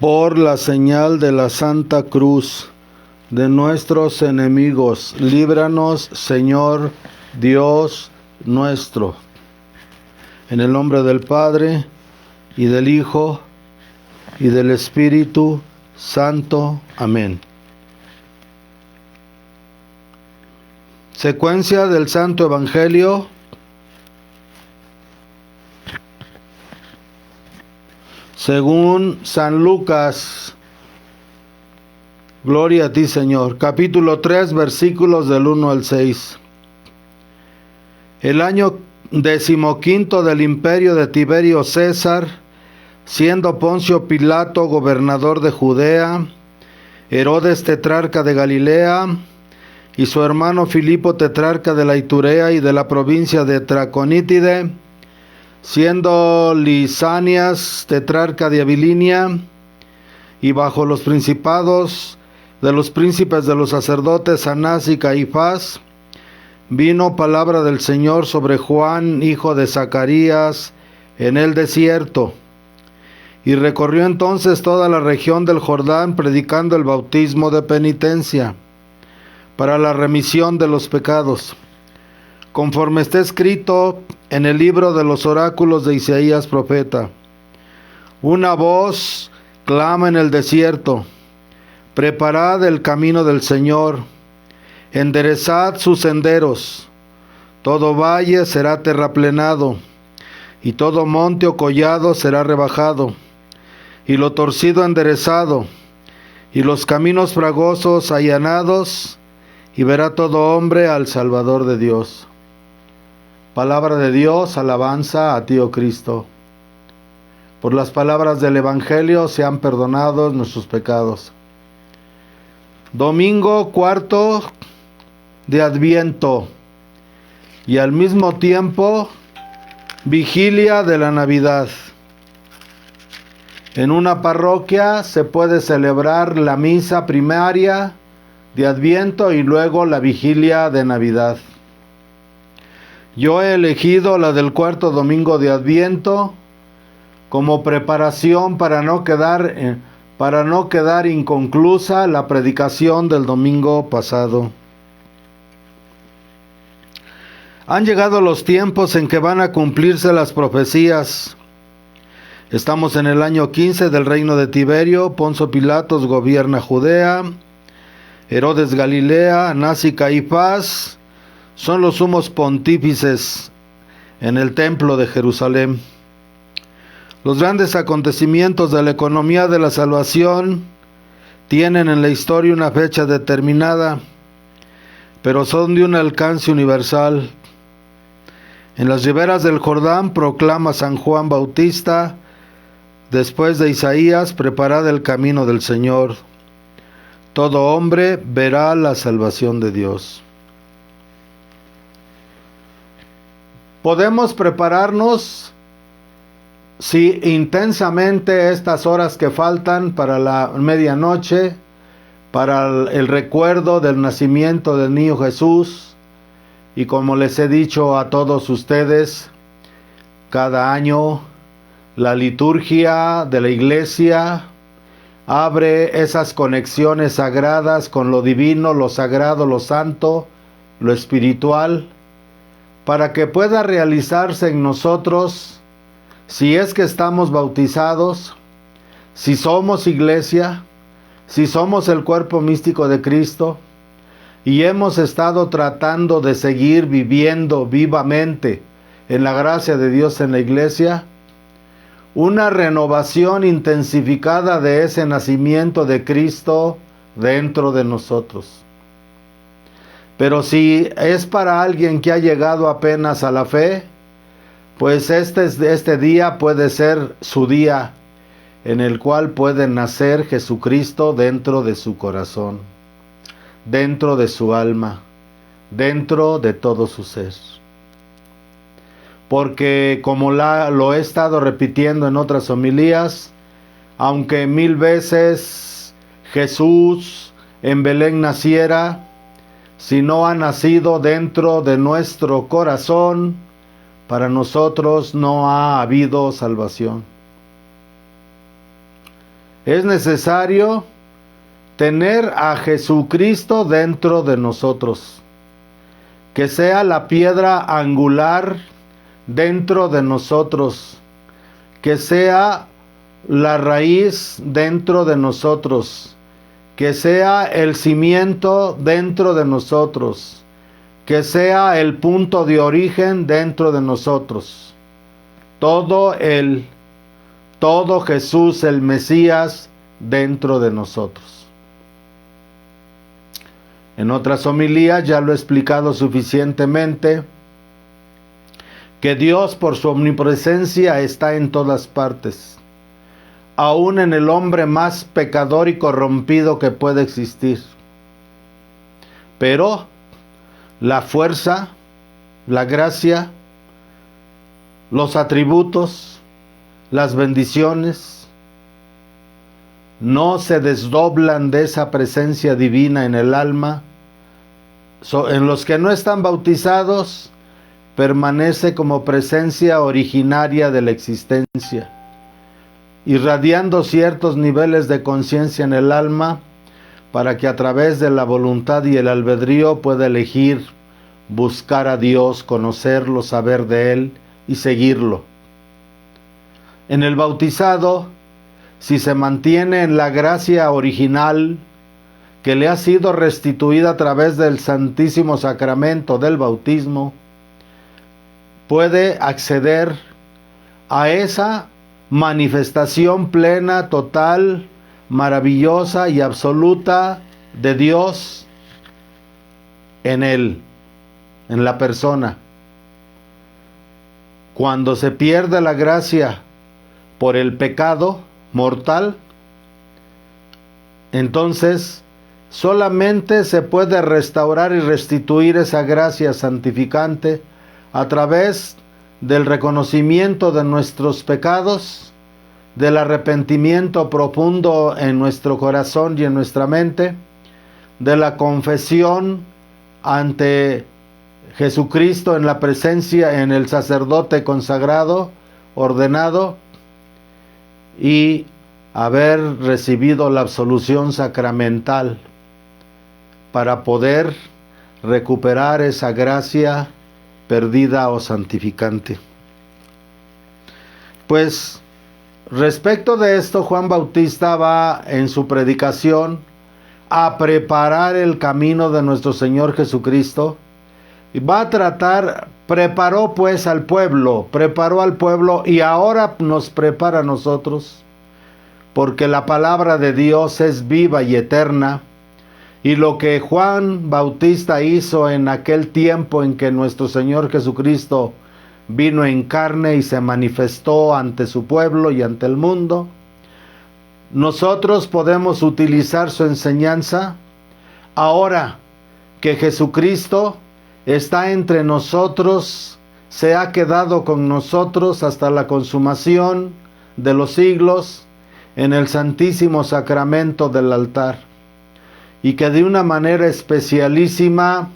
Por la señal de la Santa Cruz de nuestros enemigos, líbranos, Señor Dios nuestro. En el nombre del Padre, y del Hijo, y del Espíritu Santo. Amén. Secuencia del Santo Evangelio según San Lucas. Gloria a ti, Señor. Capítulo 3, versículos del 1 al 6. El año 15 del imperio de Tiberio César, siendo Poncio Pilato gobernador de Judea, Herodes tetrarca de Galilea, y su hermano Filipo tetrarca de la Iturea y de la provincia de Traconítide, siendo Lisanias tetrarca de Abilinia, y bajo los principados de los príncipes de los sacerdotes Anás y Caifás, vino palabra del Señor sobre Juan, hijo de Zacarías, en el desierto. Y recorrió entonces toda la región del Jordán, predicando el bautismo de penitencia para la remisión de los pecados, conforme está escrito en el libro de los oráculos de Isaías profeta. Una voz clama en el desierto: preparad el camino del Señor, enderezad sus senderos. Todo valle será terraplenado, y todo monte o collado será rebajado, y lo torcido enderezado, y los caminos fragosos allanados, y verá todo hombre al Salvador de Dios. Palabra de Dios, alabanza a ti, oh Cristo. Por las palabras del Evangelio sean perdonados nuestros pecados. Domingo cuarto de Adviento, y al mismo tiempo vigilia de la Navidad. En una parroquia se puede celebrar la misa primaria de Adviento y luego la vigilia de Navidad. Yo he elegido la del cuarto domingo de Adviento como preparación para no quedar inconclusa la predicación del domingo pasado. Han llegado los tiempos en que van a cumplirse las profecías. Estamos en el año 15 del reino de Tiberio. Poncio Pilatos gobierna Judea. Herodes Galilea, Anás y Caifás son los sumos pontífices en el templo de Jerusalén. Los grandes acontecimientos de la economía de la salvación tienen en la historia una fecha determinada, pero son de un alcance universal. En las riberas del Jordán proclama San Juan Bautista, después de Isaías: preparad el camino del Señor. Todo hombre verá la salvación de Dios. Podemos prepararnos, sí, intensamente estas horas que faltan para la medianoche, para el recuerdo del nacimiento del niño Jesús. Y como les he dicho a todos ustedes, cada año la liturgia de la iglesia abre esas conexiones sagradas con lo divino, lo sagrado, lo santo, lo espiritual, para que pueda realizarse en nosotros, si es que estamos bautizados, si somos iglesia, si somos el cuerpo místico de Cristo, y hemos estado tratando de seguir viviendo vivamente en la gracia de Dios en la iglesia, una renovación intensificada de ese nacimiento de Cristo dentro de nosotros. Pero si es para alguien que ha llegado apenas a la fe, pues este día puede ser su día en el cual puede nacer Jesucristo dentro de su corazón, dentro de su alma, dentro de todo su ser. Porque como lo he estado repitiendo en otras homilías, aunque 1000 veces Jesús en Belén naciera, si no ha nacido dentro de nuestro corazón, para nosotros no ha habido salvación. Es necesario tener a Jesucristo dentro de nosotros, que sea la piedra angular dentro de nosotros, que sea la raíz dentro de nosotros, que sea el cimiento dentro de nosotros, que sea el punto de origen dentro de nosotros. Todo Jesús el Mesías dentro de nosotros. En otras homilías ya lo he explicado suficientemente, que Dios por su omnipresencia está en todas partes, aún en el hombre más pecador y corrompido que puede existir. Pero la fuerza, la gracia, los atributos, las bendiciones, no se desdoblan de esa presencia divina en el alma. En los que no están bautizados, permanece como presencia originaria de la existencia, irradiando ciertos niveles de conciencia en el alma, para que a través de la voluntad y el albedrío pueda elegir buscar a Dios, conocerlo, saber de Él y seguirlo. En el bautizado, si se mantiene en la gracia original que le ha sido restituida a través del Santísimo Sacramento del bautismo, puede acceder a esa manifestación plena, total, maravillosa y absoluta de Dios en él, en la persona. Cuando se pierde la gracia por el pecado mortal, entonces solamente se puede restaurar y restituir esa gracia santificante a través del reconocimiento de nuestros pecados, del arrepentimiento profundo en nuestro corazón y en nuestra mente, de la confesión ante Jesucristo en la presencia, en el sacerdote consagrado, ordenado, y haber recibido la absolución sacramental para poder recuperar esa gracia perdida o santificante. Pues respecto de esto, Juan Bautista va en su predicación a preparar el camino de nuestro Señor Jesucristo y va a tratar, preparó al pueblo y ahora nos prepara a nosotros, porque la palabra de Dios es viva y eterna. Y lo que Juan Bautista hizo en aquel tiempo en que nuestro Señor Jesucristo vino en carne y se manifestó ante su pueblo y ante el mundo, nosotros podemos utilizar su enseñanza ahora que Jesucristo está entre nosotros, se ha quedado con nosotros hasta la consumación de los siglos en el Santísimo Sacramento del altar. Y que de una manera especialísima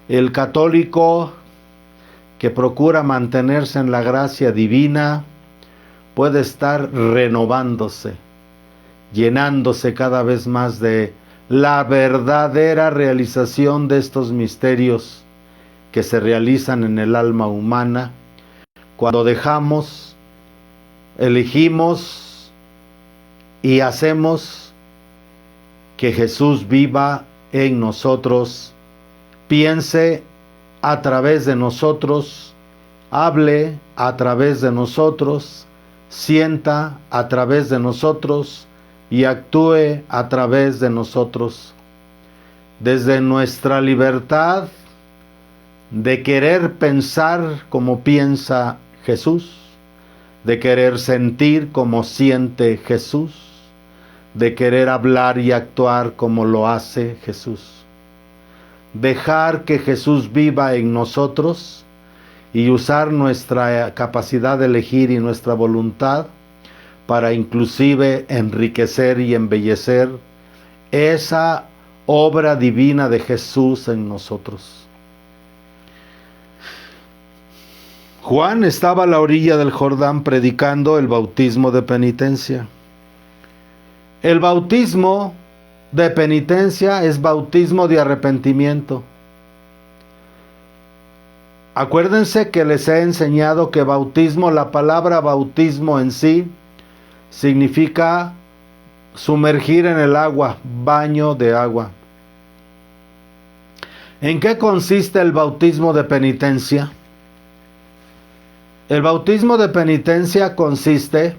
el católico que procura mantenerse en la gracia divina puede estar renovándose, llenándose cada vez más de la verdadera realización de estos misterios que se realizan en el alma humana cuando dejamos, elegimos y hacemos que Jesús viva en nosotros, piense a través de nosotros, hable a través de nosotros, sienta a través de nosotros y actúe a través de nosotros. Desde nuestra libertad de querer pensar como piensa Jesús, de querer sentir como siente Jesús, de querer hablar y actuar como lo hace Jesús. Dejar que Jesús viva en nosotros y usar nuestra capacidad de elegir y nuestra voluntad para inclusive enriquecer y embellecer esa obra divina de Jesús en nosotros. Juan estaba a la orilla del Jordán predicando el bautismo de penitencia. El bautismo de penitencia es bautismo de arrepentimiento. Acuérdense que les he enseñado que bautismo, la palabra bautismo en sí, significa sumergir en el agua, baño de agua. ¿En qué consiste el bautismo de penitencia? El bautismo de penitencia consiste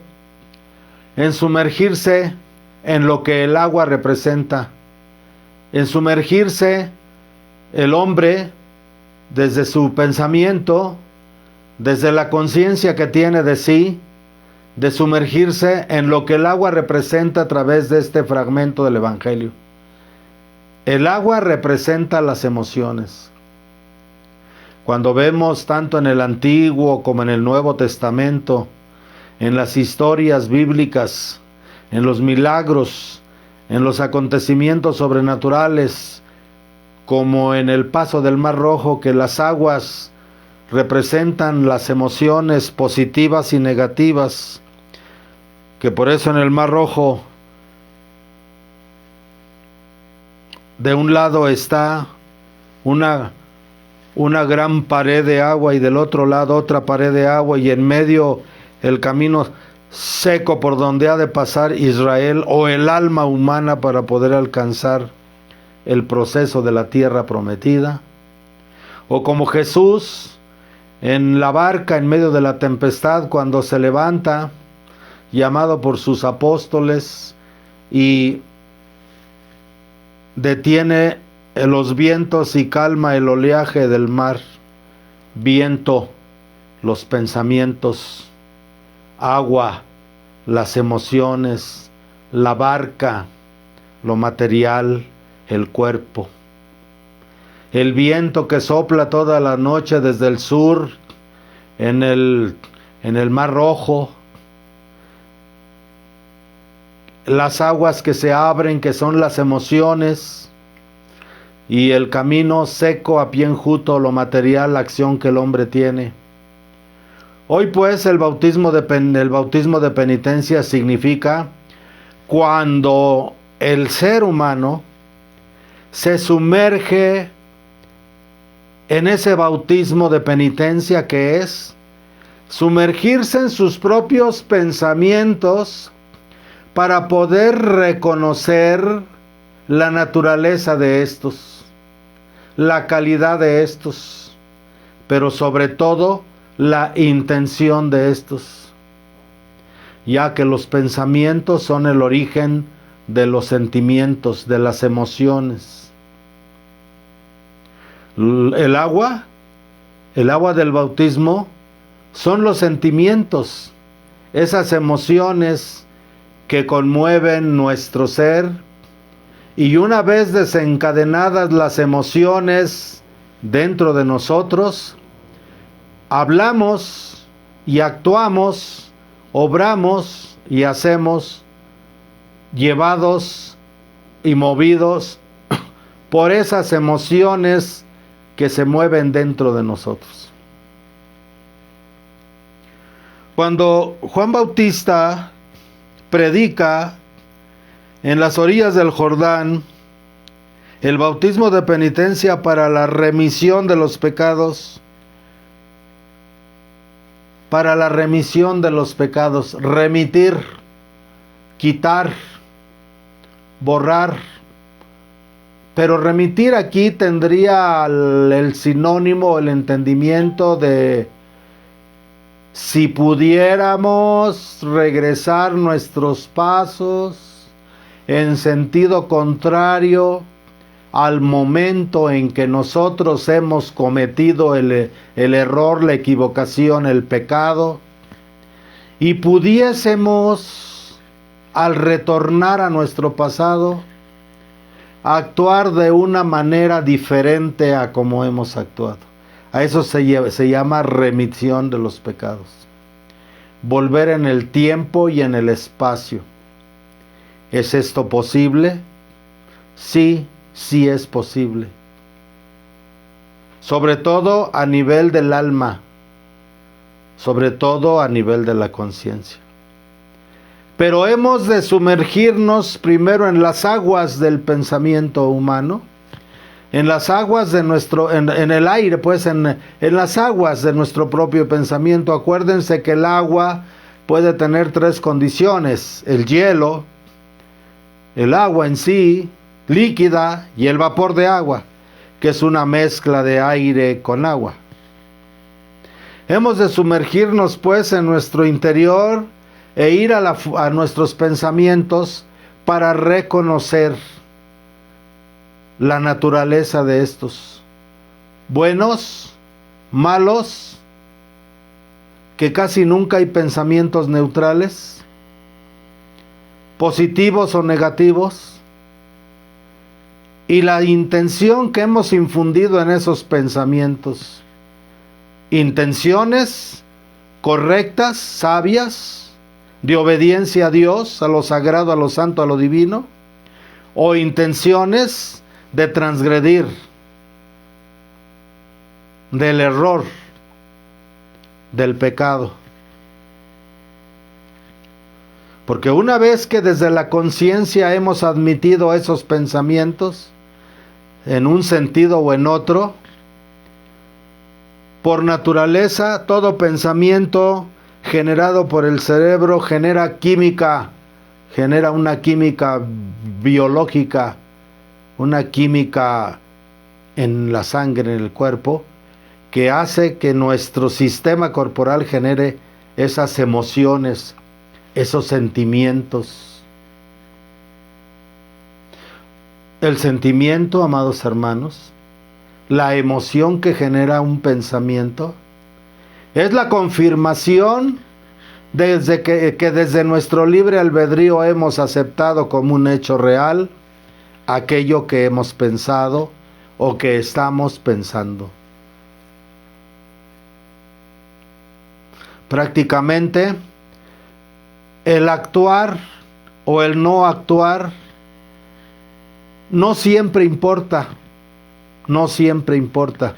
en sumergirse en lo que el agua representa, en sumergirse el hombre desde su pensamiento, desde la conciencia que tiene de sí, de sumergirse en lo que el agua representa a través de este fragmento del Evangelio. El agua representa las emociones. Cuando vemos tanto en el Antiguo como en el Nuevo Testamento, en las historias bíblicas, en los milagros, en los acontecimientos sobrenaturales, como en el paso del Mar Rojo, que las aguas representan las emociones positivas y negativas, que por eso en el Mar Rojo de un lado está una gran pared de agua y del otro lado otra pared de agua, y en medio el camino seco por donde ha de pasar Israel o el alma humana para poder alcanzar el proceso de la tierra prometida. O como Jesús en la barca en medio de la tempestad, cuando se levanta, llamado por sus apóstoles, y detiene los vientos y calma el oleaje del mar. Viento, los pensamientos; agua, las emociones; la barca, lo material, el cuerpo. El viento que sopla toda la noche desde el sur en el Mar Rojo. Las aguas que se abren, que son las emociones, y el camino seco a pie enjuto, lo material, la acción que el hombre tiene. Hoy pues el bautismo de penitencia significa cuando el ser humano se sumerge en ese bautismo de penitencia, que es sumergirse en sus propios pensamientos para poder reconocer la naturaleza de estos, la calidad de estos, pero sobre todo la intención de estos, ya que los pensamientos son el origen de los sentimientos, de las emociones. El agua del bautismo son los sentimientos, esas emociones que conmueven nuestro ser, y una vez desencadenadas las emociones dentro de nosotros, hablamos y actuamos, obramos y hacemos, llevados y movidos por esas emociones que se mueven dentro de nosotros. Cuando Juan Bautista predica en las orillas del Jordán el bautismo de penitencia para la remisión de los pecados, remitir, quitar, borrar. Pero remitir aquí tendría el sinónimo, el entendimiento de si pudiéramos regresar nuestros pasos en sentido contrario al momento en que nosotros hemos cometido el error, la equivocación, el pecado, y pudiésemos, al retornar a nuestro pasado, actuar de una manera diferente a como hemos actuado. A eso se llama remisión de los pecados. Volver en el tiempo y en el espacio. ¿Es esto posible? Sí, sí es posible. Sobre todo a nivel del alma, sobre todo a nivel de la conciencia. Pero hemos de sumergirnos primero en las aguas del pensamiento humano, en las aguas de nuestro, en el aire, pues en las aguas de nuestro propio pensamiento. Acuérdense que el agua puede tener tres condiciones: el hielo, el agua en sí, líquida, y el vapor de agua, que es una mezcla de aire con agua. Hemos de sumergirnos pues en nuestro interior e ir a nuestros pensamientos para reconocer la naturaleza de estos, buenos, malos, que casi nunca hay pensamientos neutrales, positivos o negativos, y la intención que hemos infundido en esos pensamientos, intenciones correctas, sabias, de obediencia a Dios, a lo sagrado, a lo santo, a lo divino, o intenciones de transgredir, del error, del pecado. Porque una vez que desde la conciencia hemos admitido esos pensamientos, en un sentido o en otro, por naturaleza, todo pensamiento generado por el cerebro genera química, genera una química biológica, una química en la sangre, en el cuerpo, que hace que nuestro sistema corporal genere esas emociones, esos sentimientos. El sentimiento, amados hermanos, la emoción que genera un pensamiento, es la confirmación que desde nuestro libre albedrío hemos aceptado como un hecho real aquello que hemos pensado o que estamos pensando. Prácticamente, el actuar o el no actuar no siempre importa, no siempre importa.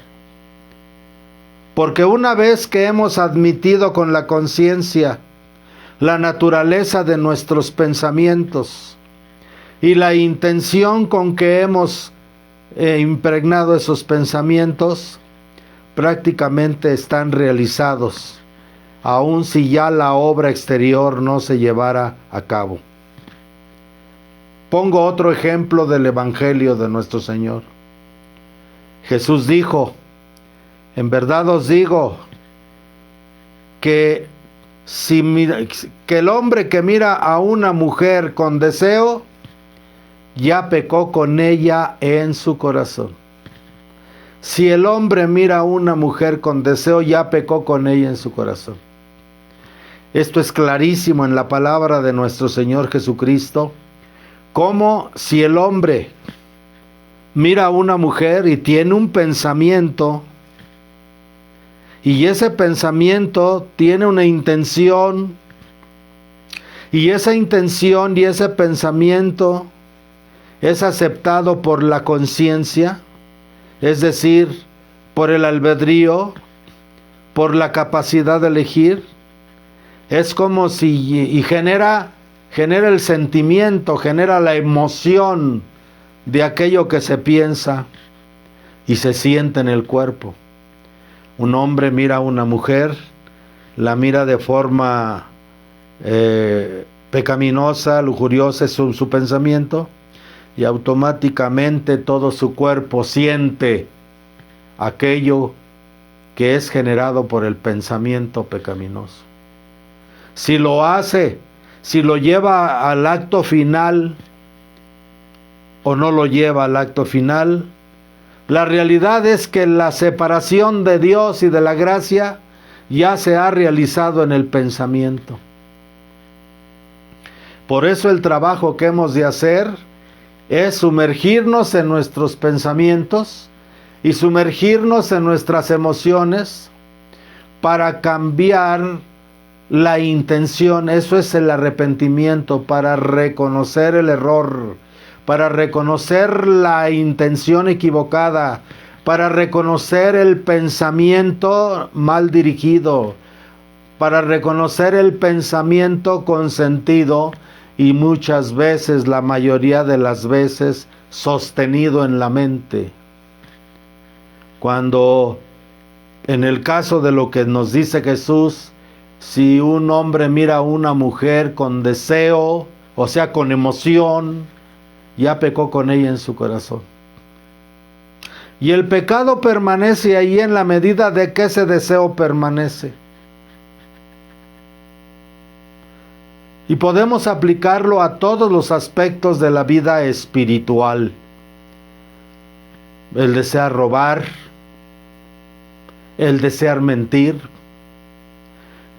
Porque una vez que hemos admitido con la conciencia la naturaleza de nuestros pensamientos y la intención con que hemos impregnado esos pensamientos, prácticamente están realizados, aun si ya la obra exterior no se llevara a cabo. Pongo otro ejemplo del Evangelio de nuestro Señor. Jesús dijo: en verdad os digo que el hombre que mira a una mujer con deseo, ya pecó con ella en su corazón. Si el hombre mira a una mujer con deseo, ya pecó con ella en su corazón. Esto es clarísimo en la palabra de nuestro Señor Jesucristo, como si el hombre mira a una mujer y tiene un pensamiento, y ese pensamiento tiene una intención, y esa intención y ese pensamiento es aceptado por la conciencia, es decir, por el albedrío, por la capacidad de elegir. Es como si, y genera el sentimiento, genera la emoción de aquello que se piensa y se siente en el cuerpo. Un hombre mira a una mujer, la mira de forma pecaminosa, lujuriosa, es su pensamiento, y automáticamente todo su cuerpo siente aquello que es generado por el pensamiento pecaminoso. Si lo hace, si lo lleva al acto final o no lo lleva al acto final, la realidad es que la separación de Dios y de la gracia ya se ha realizado en el pensamiento. Por eso el trabajo que hemos de hacer es sumergirnos en nuestros pensamientos y sumergirnos en nuestras emociones para cambiar la intención. Eso es el arrepentimiento, para reconocer el error, para reconocer la intención equivocada, para reconocer el pensamiento mal dirigido, para reconocer el pensamiento con sentido y muchas veces, la mayoría de las veces, sostenido en la mente. Cuando, en el caso de lo que nos dice Jesús, si un hombre mira a una mujer con deseo, o sea, con emoción, ya pecó con ella en su corazón. Y el pecado permanece ahí en la medida de que ese deseo permanece. Y podemos aplicarlo a todos los aspectos de la vida espiritual. El desear robar, el desear mentir.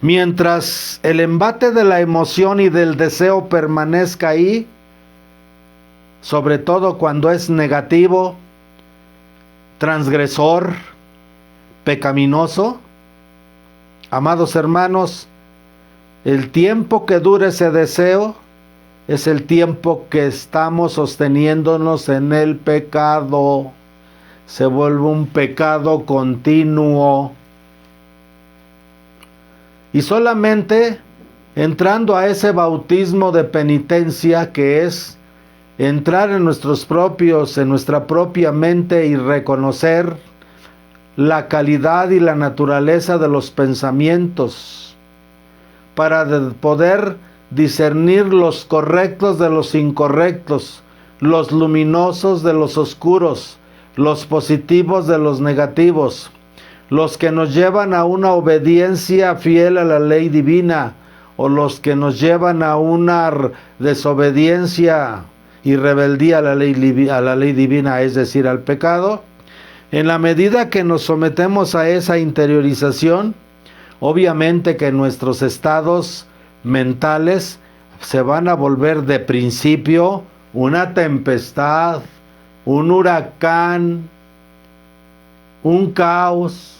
Mientras el embate de la emoción y del deseo permanezca ahí, sobre todo cuando es negativo, transgresor, pecaminoso, amados hermanos, el tiempo que dure ese deseo es el tiempo que estamos sosteniéndonos en el pecado. Se vuelve un pecado continuo. Y solamente entrando a ese bautismo de penitencia, que es entrar en nuestra propia mente y reconocer la calidad y la naturaleza de los pensamientos, para poder discernir los correctos de los incorrectos, los luminosos de los oscuros, los positivos de los negativos, los que nos llevan a una obediencia fiel a la ley divina, o los que nos llevan a una desobediencia y rebeldía a la ley divina, es decir, al pecado. En la medida que nos sometemos a esa interiorización, obviamente que nuestros estados mentales se van a volver de principio una tempestad, un huracán, un caos.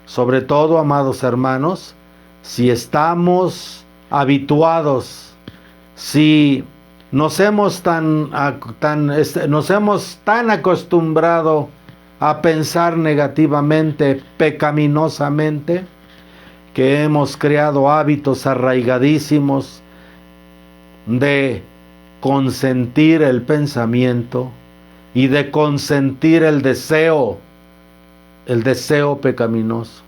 Sobre todo, amados hermanos, si estamos habituados, si nos hemos tan acostumbrado a pensar negativamente, pecaminosamente, que hemos creado hábitos arraigadísimos de consentir el pensamiento y de consentir el deseo pecaminoso.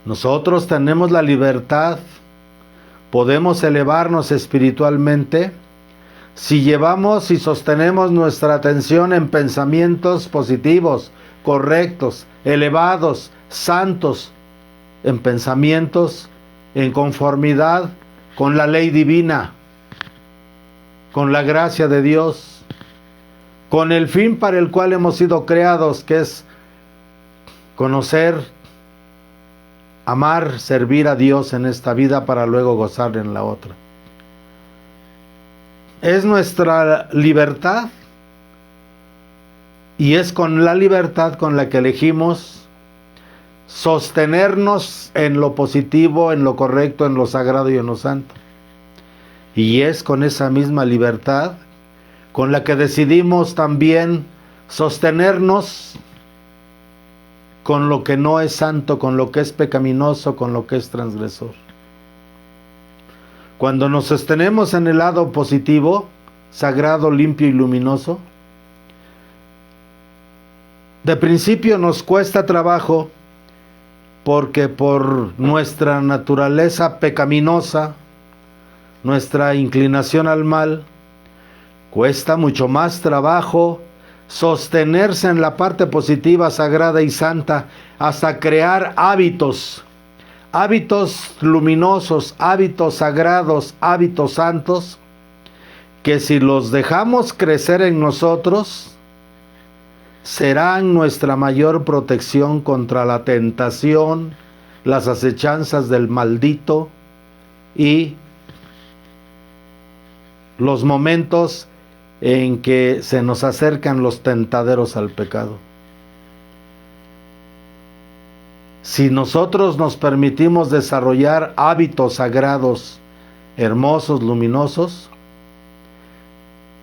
Nosotros tenemos la libertad, podemos elevarnos espiritualmente si llevamos y sostenemos nuestra atención en pensamientos positivos, correctos, elevados, santos, en pensamientos en conformidad con la ley divina, con la gracia de Dios, con el fin para el cual hemos sido creados, que es conocer, amar, servir a Dios en esta vida para luego gozar en la otra. Es nuestra libertad y es con la libertad con la que elegimos sostenernos en lo positivo, en lo correcto, en lo sagrado y en lo santo. Y es con esa misma libertad con la que decidimos también sostenernos con lo que no es santo, con lo que es pecaminoso, con lo que es transgresor. Cuando nos sostenemos en el lado positivo, sagrado, limpio y luminoso, de principio nos cuesta trabajo, porque por nuestra naturaleza pecaminosa, nuestra inclinación al mal, cuesta mucho más trabajo sostenerse en la parte positiva, sagrada y santa, hasta crear hábitos luminosos, hábitos sagrados, hábitos santos, que si los dejamos crecer en nosotros, serán nuestra mayor protección contra la tentación, las acechanzas del maldito y los momentos en que se nos acercan los tentaderos al pecado. Si nosotros nos permitimos desarrollar hábitos sagrados, hermosos, luminosos,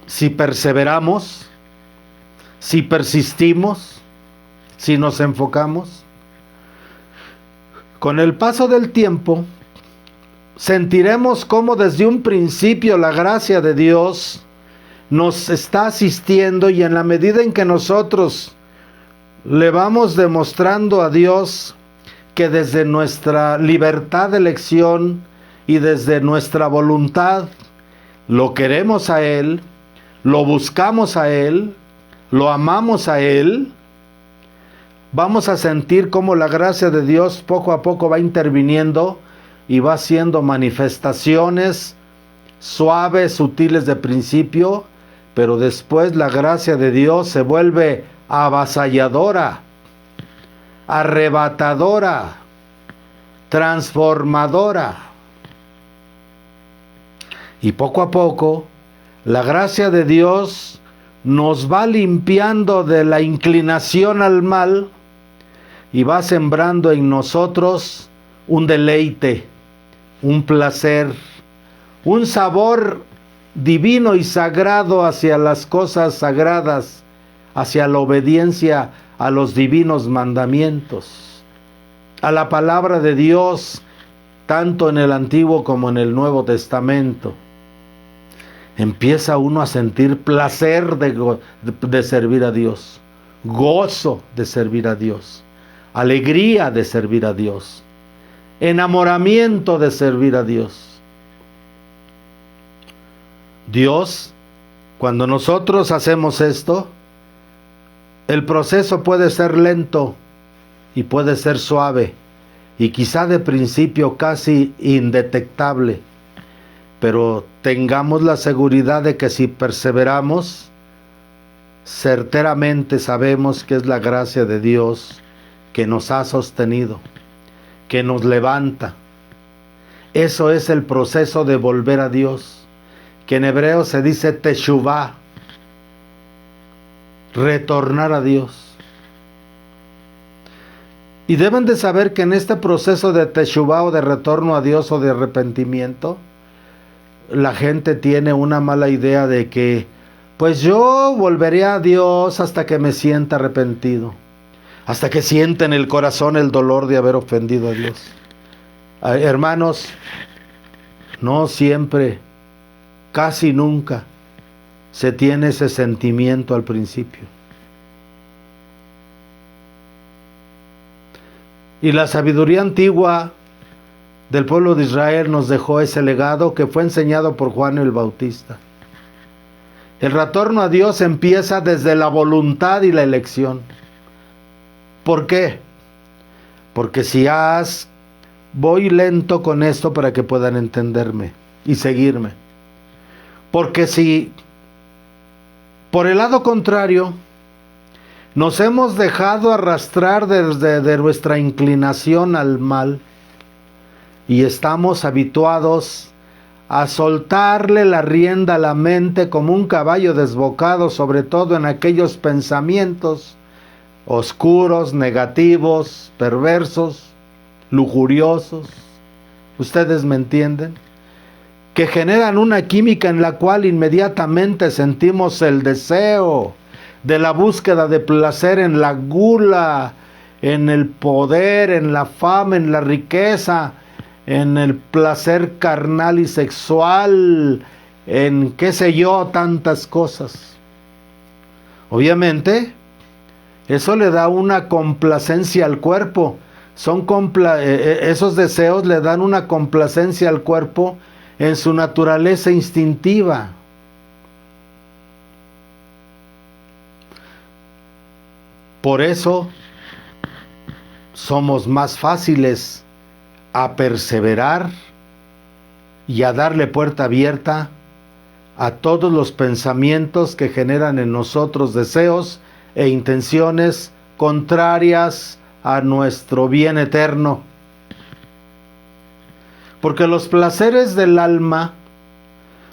si perseveramos, si persistimos, si nos enfocamos, Con el paso del tiempo, sentiremos cómo desde un principio la gracia de Dios nos está asistiendo, y en la medida en que nosotros le vamos demostrando a Dios que desde nuestra libertad de elección y desde nuestra voluntad lo queremos a Él, lo buscamos a Él, lo amamos a Él, vamos a sentir cómo la gracia de Dios poco a poco va interviniendo y va haciendo manifestaciones suaves, sutiles de principio, pero después la gracia de Dios se vuelve avasalladora, arrebatadora, transformadora. Y poco a poco, la gracia de Dios nos va limpiando de la inclinación al mal y va sembrando en nosotros un deleite, un placer, un sabor divino y sagrado hacia las cosas sagradas, hacia la obediencia a los divinos mandamientos, a la palabra de Dios, tanto en el Antiguo como en el Nuevo Testamento. Empieza uno a sentir placer de servir a Dios, gozo de servir a Dios, alegría de servir a Dios, enamoramiento de servir a Dios. Dios, cuando nosotros hacemos esto, el proceso puede ser lento y puede ser suave y quizá de principio casi indetectable, pero tengamos la seguridad de que si perseveramos, certeramente sabemos que es la gracia de Dios que nos ha sostenido, que nos levanta. Eso es el proceso de volver a Dios, que en hebreo se dice teshuvá, retornar a Dios. Y deben de saber que en este proceso de teshuvá o de retorno a Dios o de arrepentimiento, la gente tiene una mala idea de que, pues yo volveré a Dios hasta que me sienta arrepentido, hasta que sienta en el corazón el dolor de haber ofendido a Dios. Hermanos, no siempre, casi nunca se tiene ese sentimiento al principio. Y la sabiduría antigua del pueblo de Israel nos dejó ese legado que fue enseñado por Juan el Bautista. El retorno a Dios empieza desde la voluntad y la elección. ¿Por qué? Porque voy lento con esto para que puedan entenderme y seguirme. Porque si por el lado contrario nos hemos dejado arrastrar desde nuestra inclinación al mal y estamos habituados a soltarle la rienda a la mente como un caballo desbocado, sobre todo en aquellos pensamientos oscuros, negativos, perversos, lujuriosos, ¿ustedes me entienden? Que generan una química en la cual inmediatamente sentimos el deseo de la búsqueda de placer en la gula, en el poder, en la fama, en la riqueza, en el placer carnal y sexual, en qué sé yo, tantas cosas. Obviamente, eso le da una complacencia al cuerpo. Esos deseos le dan una complacencia al cuerpo en su naturaleza instintiva. Por eso somos más fáciles a perseverar y a darle puerta abierta a todos los pensamientos que generan en nosotros deseos e intenciones contrarias a nuestro bien eterno. Porque los placeres del alma,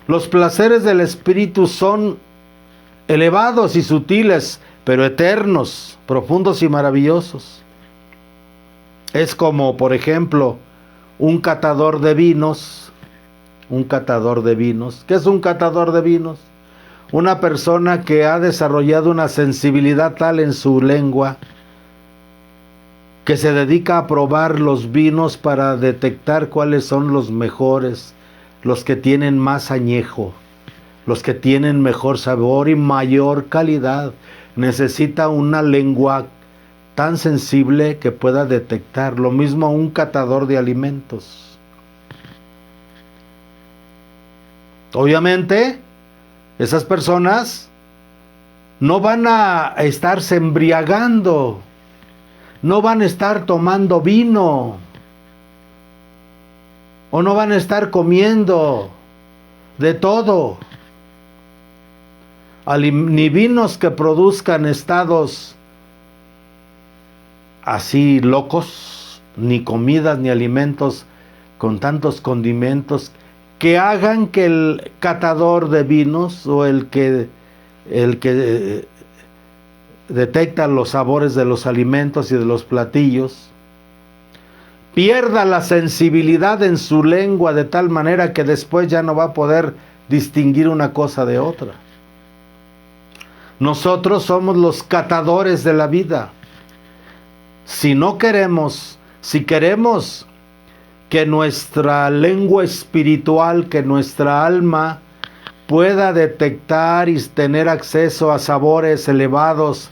los placeres del espíritu son elevados y sutiles, pero eternos, profundos y maravillosos. Es como, por ejemplo, un catador de vinos. Un catador de vinos. ¿Qué es un catador de vinos? Una persona que ha desarrollado una sensibilidad tal en su lengua que se dedica a probar los vinos para detectar cuáles son los mejores, los que tienen más añejo, los que tienen mejor sabor y mayor calidad. Necesita una lengua tan sensible que pueda detectar. Lo mismo un catador de alimentos. Obviamente, esas personas no van a estarse embriagando, no van a estar tomando vino, o no van a estar comiendo de todo, ni vinos que produzcan estados así locos, ni comidas ni alimentos con tantos condimentos que hagan que el catador de vinos o el que detecta los sabores de los alimentos y de los platillos pierda la sensibilidad en su lengua de tal manera que después ya no va a poder distinguir una cosa de otra. Nosotros somos los catadores de la vida. Si queremos que nuestra lengua espiritual, que nuestra alma pueda detectar y tener acceso a sabores elevados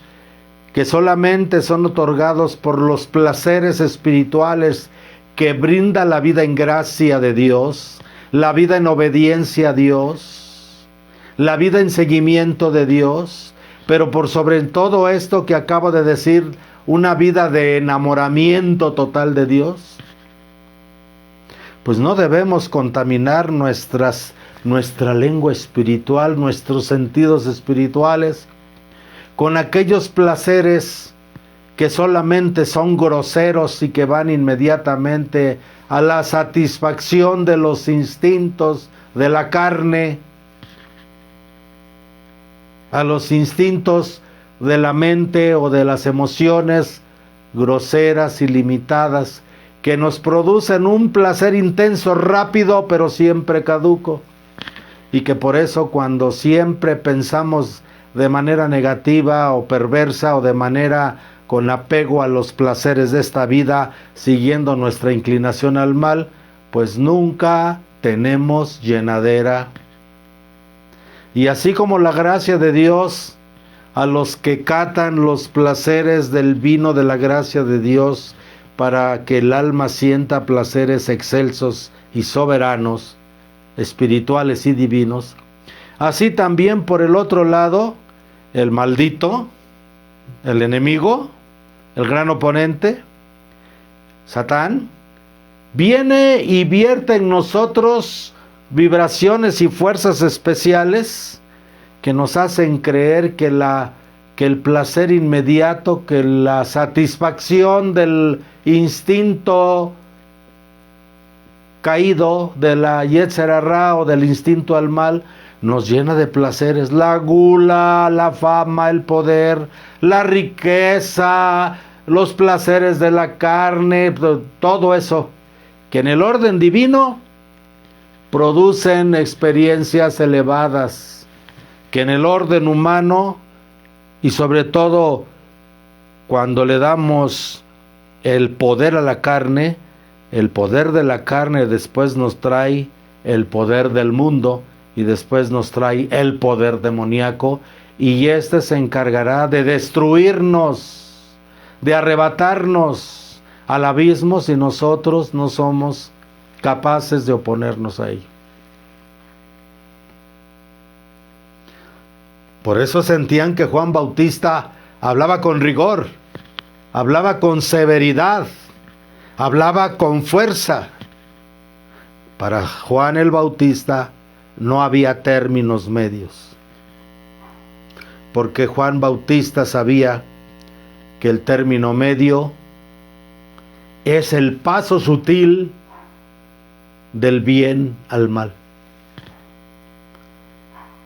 que solamente son otorgados por los placeres espirituales que brinda la vida en gracia de Dios, la vida en obediencia a Dios, la vida en seguimiento de Dios, pero por sobre todo esto que acabo de decir, una vida de enamoramiento total de Dios, pues no debemos contaminar nuestra lengua espiritual, nuestros sentidos espirituales, con aquellos placeres que solamente son groseros y que van inmediatamente a la satisfacción de los instintos de la carne, a los instintos de la mente o de las emociones groseras y limitadas que nos producen un placer intenso, rápido, pero siempre caduco. Y que por eso cuando siempre pensamos de manera negativa o perversa o de manera con apego a los placeres de esta vida, siguiendo nuestra inclinación al mal, pues nunca tenemos llenadera. Y así como la gracia de Dios a los que catan los placeres del vino de la gracia de Dios para que el alma sienta placeres excelsos y soberanos, espirituales y divinos, así también por el otro lado, el maldito, el enemigo, el gran oponente, Satán, viene y vierte en nosotros vibraciones y fuerzas especiales que nos hacen creer que el placer inmediato, que la satisfacción del instinto caído de la Yetzer Hará o del instinto al mal nos llena de placeres, la gula, la fama, el poder, la riqueza, los placeres de la carne, todo eso que en el orden divino producen experiencias elevadas, que en el orden humano y sobre todo cuando le damos el poder a la carne, el poder de la carne después nos trae el poder del mundo y después nos trae el poder demoníaco, y este se encargará de destruirnos, de arrebatarnos al abismo si nosotros no somos capaces de oponernos a ello. Por eso sentían que Juan Bautista hablaba con rigor, hablaba con severidad, hablaba con fuerza. Para Juan el Bautista no había términos medios, porque Juan Bautista sabía que el término medio es el paso sutil del bien al mal.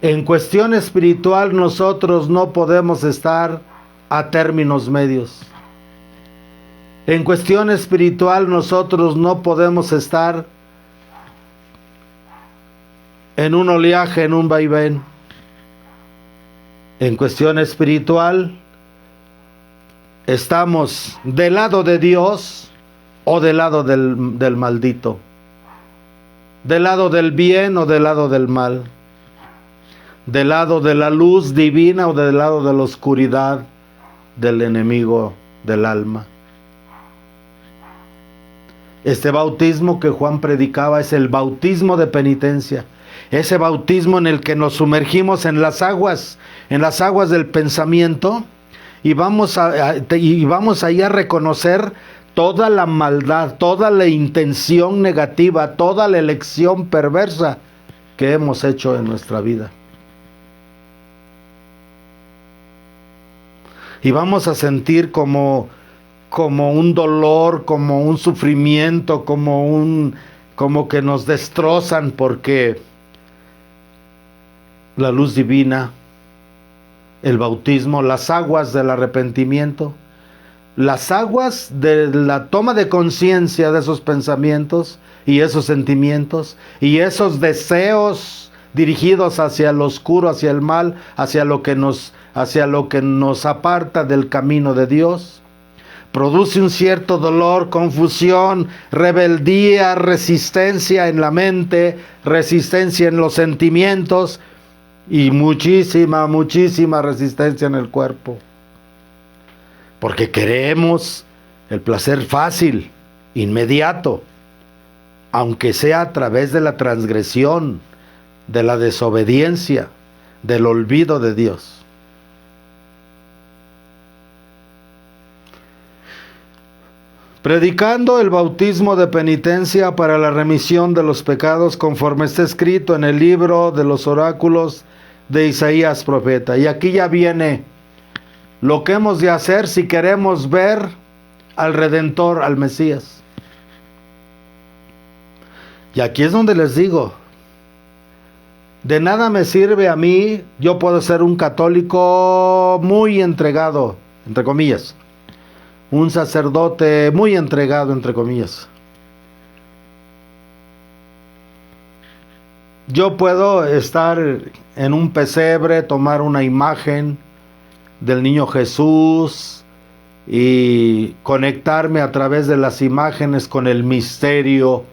En cuestión espiritual nosotros no podemos estar a términos medios. En cuestión espiritual nosotros no podemos estar en un oleaje, en un vaivén. En cuestión espiritual, ¿Estamos del lado de Dios o del lado del maldito? ¿Del lado del bien o del lado del mal? ¿Del lado de la luz divina o del lado de la oscuridad del enemigo del alma? Este bautismo que Juan predicaba es el bautismo de penitencia. Ese bautismo en el que nos sumergimos en las aguas del pensamiento, y vamos ahí a reconocer toda la maldad, toda la intención negativa, toda la elección perversa que hemos hecho en nuestra vida. Y vamos a sentir como un dolor, como un sufrimiento, como que nos destrozan, porque la luz divina, el bautismo, las aguas del arrepentimiento, las aguas de la toma de conciencia de esos pensamientos y esos sentimientos y esos deseos dirigidos hacia lo oscuro, hacia el mal, hacia lo que nos aparta del camino de Dios, produce un cierto dolor, confusión, rebeldía, resistencia en la mente, resistencia en los sentimientos y muchísima resistencia en el cuerpo. Porque queremos el placer fácil, inmediato, aunque sea a través de la transgresión, de la desobediencia, del olvido de Dios. Predicando el bautismo de penitencia para la remisión de los pecados, conforme está escrito en el libro de los oráculos de Isaías profeta. Y aquí ya viene lo que hemos de hacer si queremos ver al Redentor, al Mesías. Y aquí es donde les digo, de nada me sirve a mí, yo puedo ser un católico muy entregado, entre comillas, un sacerdote muy entregado, entre comillas. Yo puedo estar en un pesebre, tomar una imagen del niño Jesús y conectarme a través de las imágenes con el misterio,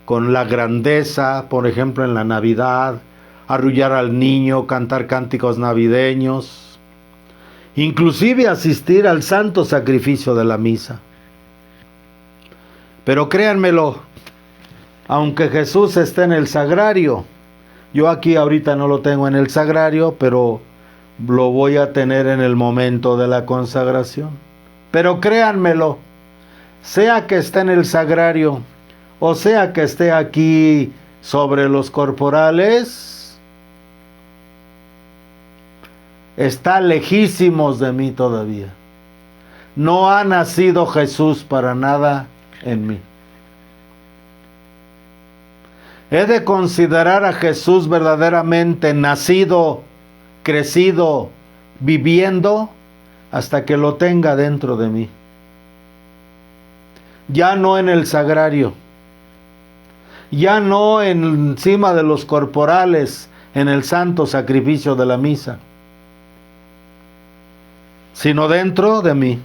con la grandeza, por ejemplo en la Navidad, arrullar al niño, cantar cánticos navideños, inclusive asistir al santo sacrificio de la misa. Pero créanmelo, aunque Jesús esté en el sagrario, yo aquí ahorita no lo tengo en el sagrario, pero lo voy a tener en el momento de la consagración. Pero créanmelo, sea que esté en el sagrario, o sea que esté aquí sobre los corporales, está lejísimos de mí todavía. No ha nacido Jesús para nada en mí. He de considerar a Jesús verdaderamente nacido, crecido, viviendo, hasta que lo tenga dentro de mí. Ya no en el sagrario, ya no encima de los corporales, en el santo sacrificio de la misa, sino dentro de mí,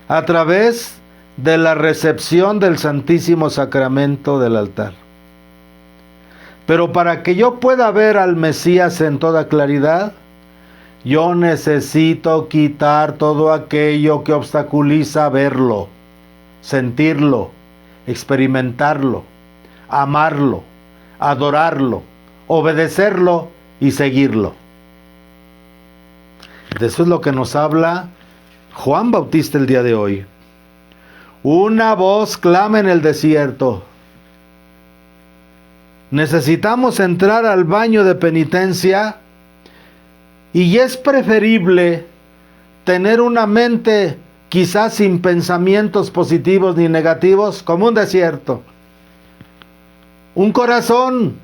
a través de la recepción del Santísimo Sacramento del altar. Pero para que yo pueda ver al Mesías en toda claridad, yo necesito quitar todo aquello que obstaculiza verlo, sentirlo, experimentarlo, amarlo, adorarlo, obedecerlo y seguirlo. De eso es lo que nos habla Juan Bautista el día de hoy. Una voz clama en el desierto. Necesitamos entrar al baño de penitencia y es preferible tener una mente quizás sin pensamientos positivos ni negativos, como un desierto. Un corazón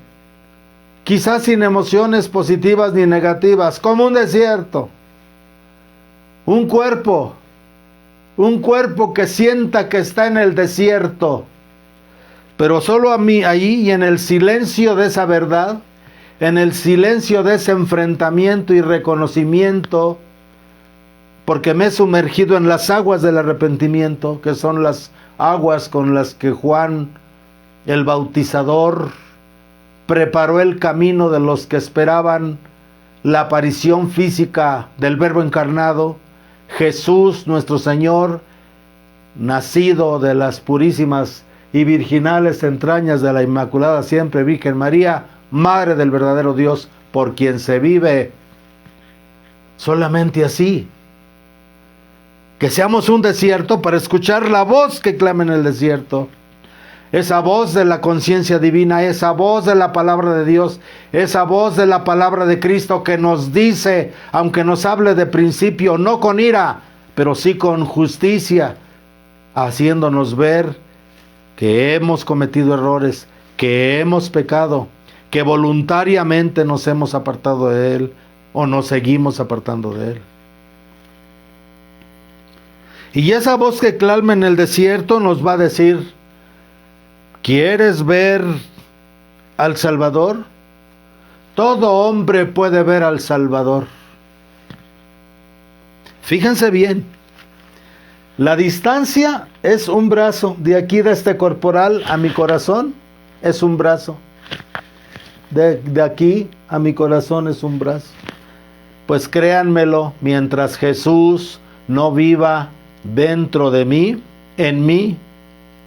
quizás sin emociones positivas ni negativas, como un desierto. Un cuerpo que sienta que está en el desierto, pero solo a mí, ahí y en el silencio de esa verdad, en el silencio de ese enfrentamiento y reconocimiento porque me he sumergido en las aguas del arrepentimiento, que son las aguas con las que Juan el Bautizador preparó el camino de los que esperaban la aparición física del Verbo encarnado, Jesús nuestro Señor, nacido de las purísimas y virginales entrañas de la Inmaculada Siempre Virgen María, Madre del verdadero Dios, por quien se vive. Solamente así. Que seamos un desierto para escuchar la voz que clama en el desierto. Esa voz de la conciencia divina, esa voz de la palabra de Dios, esa voz de la palabra de Cristo que nos dice, aunque nos hable de principio, no con ira, pero sí con justicia, haciéndonos ver que hemos cometido errores, que hemos pecado, que voluntariamente nos hemos apartado de Él o nos seguimos apartando de Él. Y esa voz que clama en el desierto nos va a decir: ¿quieres ver al Salvador? Todo hombre puede ver al Salvador. Fíjense bien, la distancia es un brazo, de aquí de este corporal a mi corazón es un brazo, de aquí a mi corazón es un brazo. Pues créanmelo, mientras Jesús no viva dentro de mí, en mí,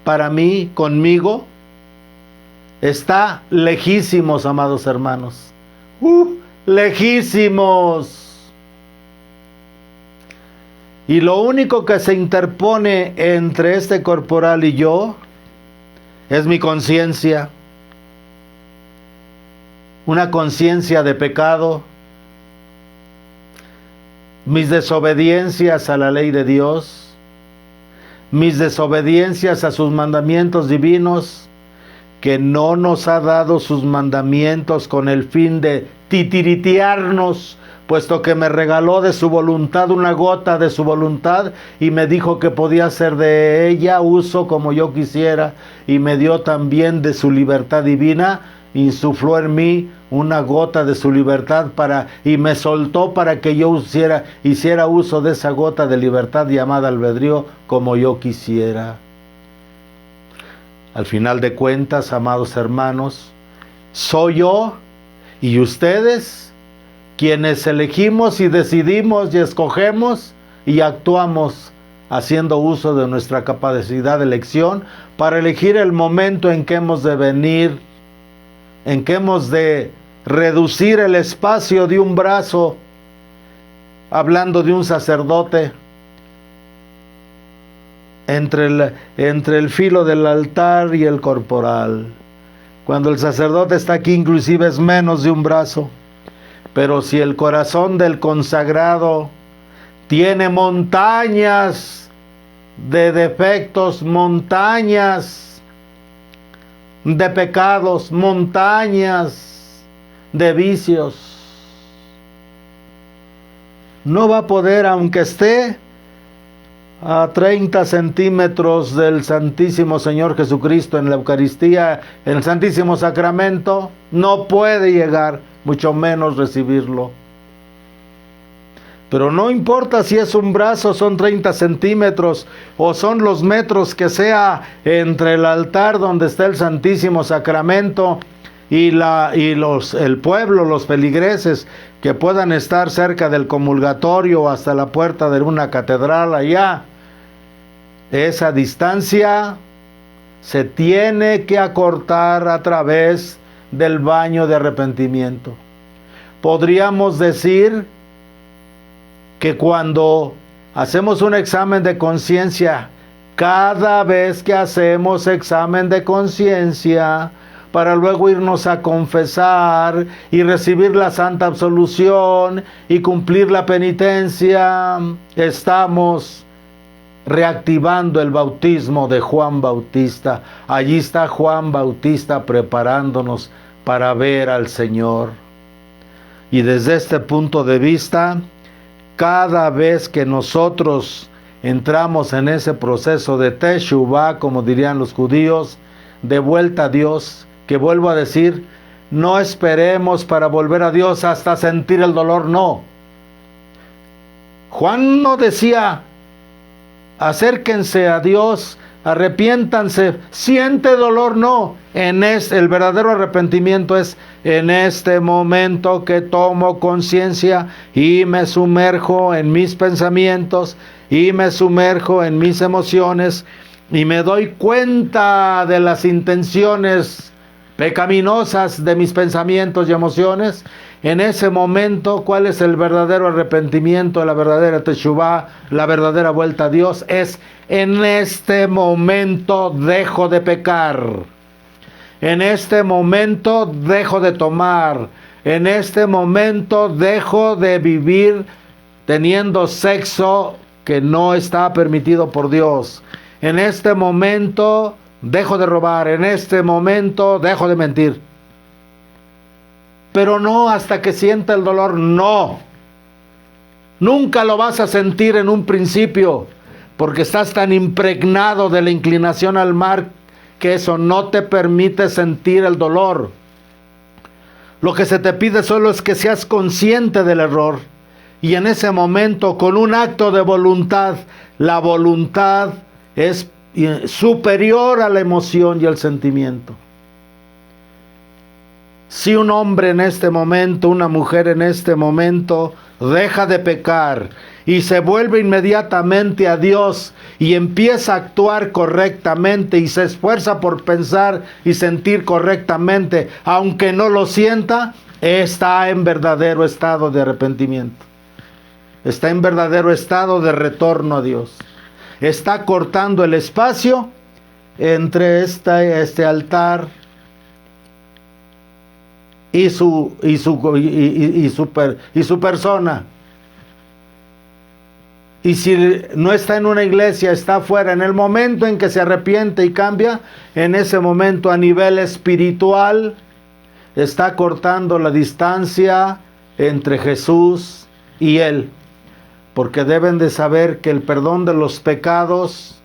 para mí, conmigo, está lejísimos, amados hermanos. Lejísimos. Y lo único que se interpone entre este corporal y yo es mi conciencia. Una conciencia de pecado, mis desobediencias a la ley de Dios, mis desobediencias a sus mandamientos divinos, que no nos ha dado sus mandamientos con el fin de titiritearnos, puesto que me regaló de su voluntad una gota de su voluntad y me dijo que podía hacer de ella uso como yo quisiera, y me dio también de su libertad divina, insufló en mí una gota de su libertad y me soltó para que yo hiciera uso de esa gota de libertad llamada albedrío como yo quisiera. Al final de cuentas, amados hermanos, soy yo y ustedes quienes elegimos y decidimos y escogemos y actuamos haciendo uso de nuestra capacidad de elección para elegir el momento en que hemos de venir, en que hemos de reducir el espacio de un brazo, hablando de un sacerdote, entre el filo del altar y el corporal. Cuando el sacerdote está aquí, inclusive es menos de un brazo. Pero si el corazón del consagrado tiene montañas de defectos, montañas de pecados, montañas de vicios, no va a poder, aunque esté a 30 centímetros del Santísimo Señor Jesucristo en la Eucaristía, en el Santísimo Sacramento, no puede llegar, mucho menos recibirlo. Pero no importa si es un brazo, son 30 centímetros, o son los metros que sea entre el altar donde está el Santísimo Sacramento y el pueblo, los feligreses que puedan estar cerca del comulgatorio hasta la puerta de una catedral allá. Esa distancia se tiene que acortar a través del baño de arrepentimiento. Podríamos decir que cuando hacemos un examen de conciencia, cada vez que hacemos examen de conciencia, para luego irnos a confesar y recibir la santa absolución y cumplir la penitencia, estamos reactivando el bautismo de Juan Bautista. Allí está Juan Bautista preparándonos para ver al Señor. Y desde este punto de vista, cada vez que nosotros entramos en ese proceso de Teshuvah, como dirían los judíos, de vuelta a Dios, que vuelvo a decir, no esperemos para volver a Dios hasta sentir el dolor, no. Juan no decía, acérquense a Dios, arrepiéntanse, siente dolor, no. El verdadero arrepentimiento es en este momento que tomo conciencia y me sumerjo en mis pensamientos y me sumerjo en mis emociones y me doy cuenta de las intenciones pecaminosas de mis pensamientos y emociones. En ese momento, ¿cuál es el verdadero arrepentimiento, la verdadera teshuvá, la verdadera vuelta a Dios? Es en este momento dejo de pecar. En este momento dejo de tomar. En este momento dejo de vivir teniendo sexo que no está permitido por Dios. En este momento dejo de robar. En este momento dejo de mentir. Pero no hasta que sienta el dolor, no. Nunca lo vas a sentir en un principio, porque estás tan impregnado de la inclinación al mal que eso no te permite sentir el dolor. Lo que se te pide solo es que seas consciente del error. Y en ese momento, con un acto de voluntad, la voluntad es superior a la emoción y al sentimiento. Si un hombre en este momento, una mujer en este momento, deja de pecar y se vuelve inmediatamente a Dios y empieza a actuar correctamente y se esfuerza por pensar y sentir correctamente, aunque no lo sienta, está en verdadero estado de arrepentimiento. Está en verdadero estado de retorno a Dios. Está cortando el espacio entre este altar y su persona. Y si no está en una iglesia, está afuera. En el momento en que se arrepiente y cambia, en ese momento a nivel espiritual está cortando la distancia entre Jesús y él, porque deben de saber que el perdón de los pecados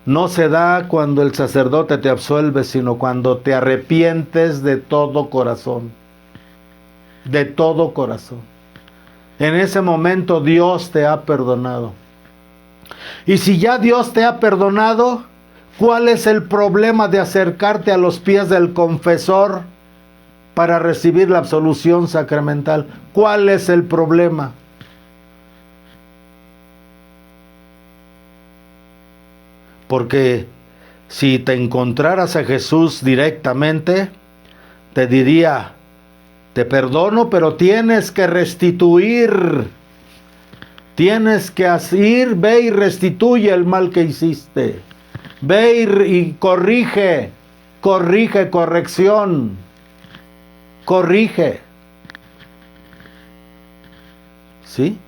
no se da cuando el sacerdote te absuelve, sino cuando te arrepientes de todo corazón. De todo corazón. En ese momento Dios te ha perdonado. Y si ya Dios te ha perdonado, ¿cuál es el problema de acercarte a los pies del confesor para recibir la absolución sacramental? ¿Cuál es el problema? Porque si te encontraras a Jesús directamente, te diría, te perdono, pero tienes que restituir. Tienes que ir, ve y restituye el mal que hiciste. Ve y corrige, corrección. Corrige. ¿Sí?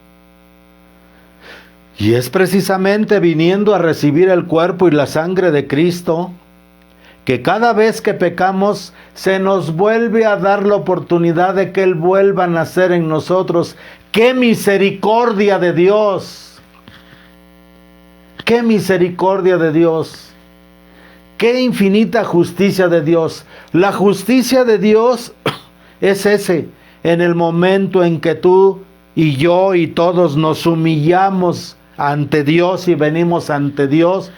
Y es precisamente viniendo a recibir el cuerpo y la sangre de Cristo que cada vez que pecamos se nos vuelve a dar la oportunidad de que Él vuelva a nacer en nosotros. ¡Qué misericordia de Dios! ¡Qué misericordia de Dios! ¡Qué infinita justicia de Dios! La justicia de Dios es en el momento en que tú y yo y todos nos humillamos ante Dios y venimos ante Dios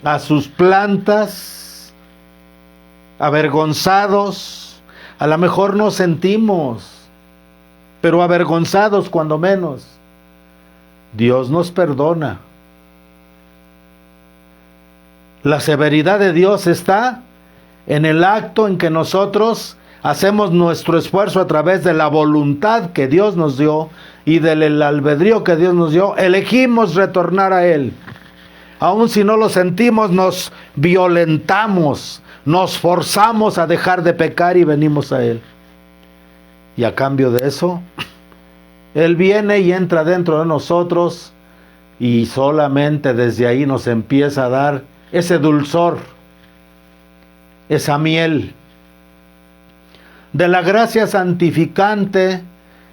a sus plantas, avergonzados. A lo mejor nos sentimos, pero avergonzados cuando menos. Dios nos perdona. La severidad de Dios está en el acto en que nosotros hacemos nuestro esfuerzo a través de la voluntad que Dios nos dio y del albedrío que Dios nos dio, elegimos retornar a Él. Aun si no lo sentimos, nos violentamos, nos forzamos a dejar de pecar y venimos a Él. Y a cambio de eso, Él viene y entra dentro de nosotros y solamente desde ahí nos empieza a dar ese dulzor, esa miel de la gracia santificante,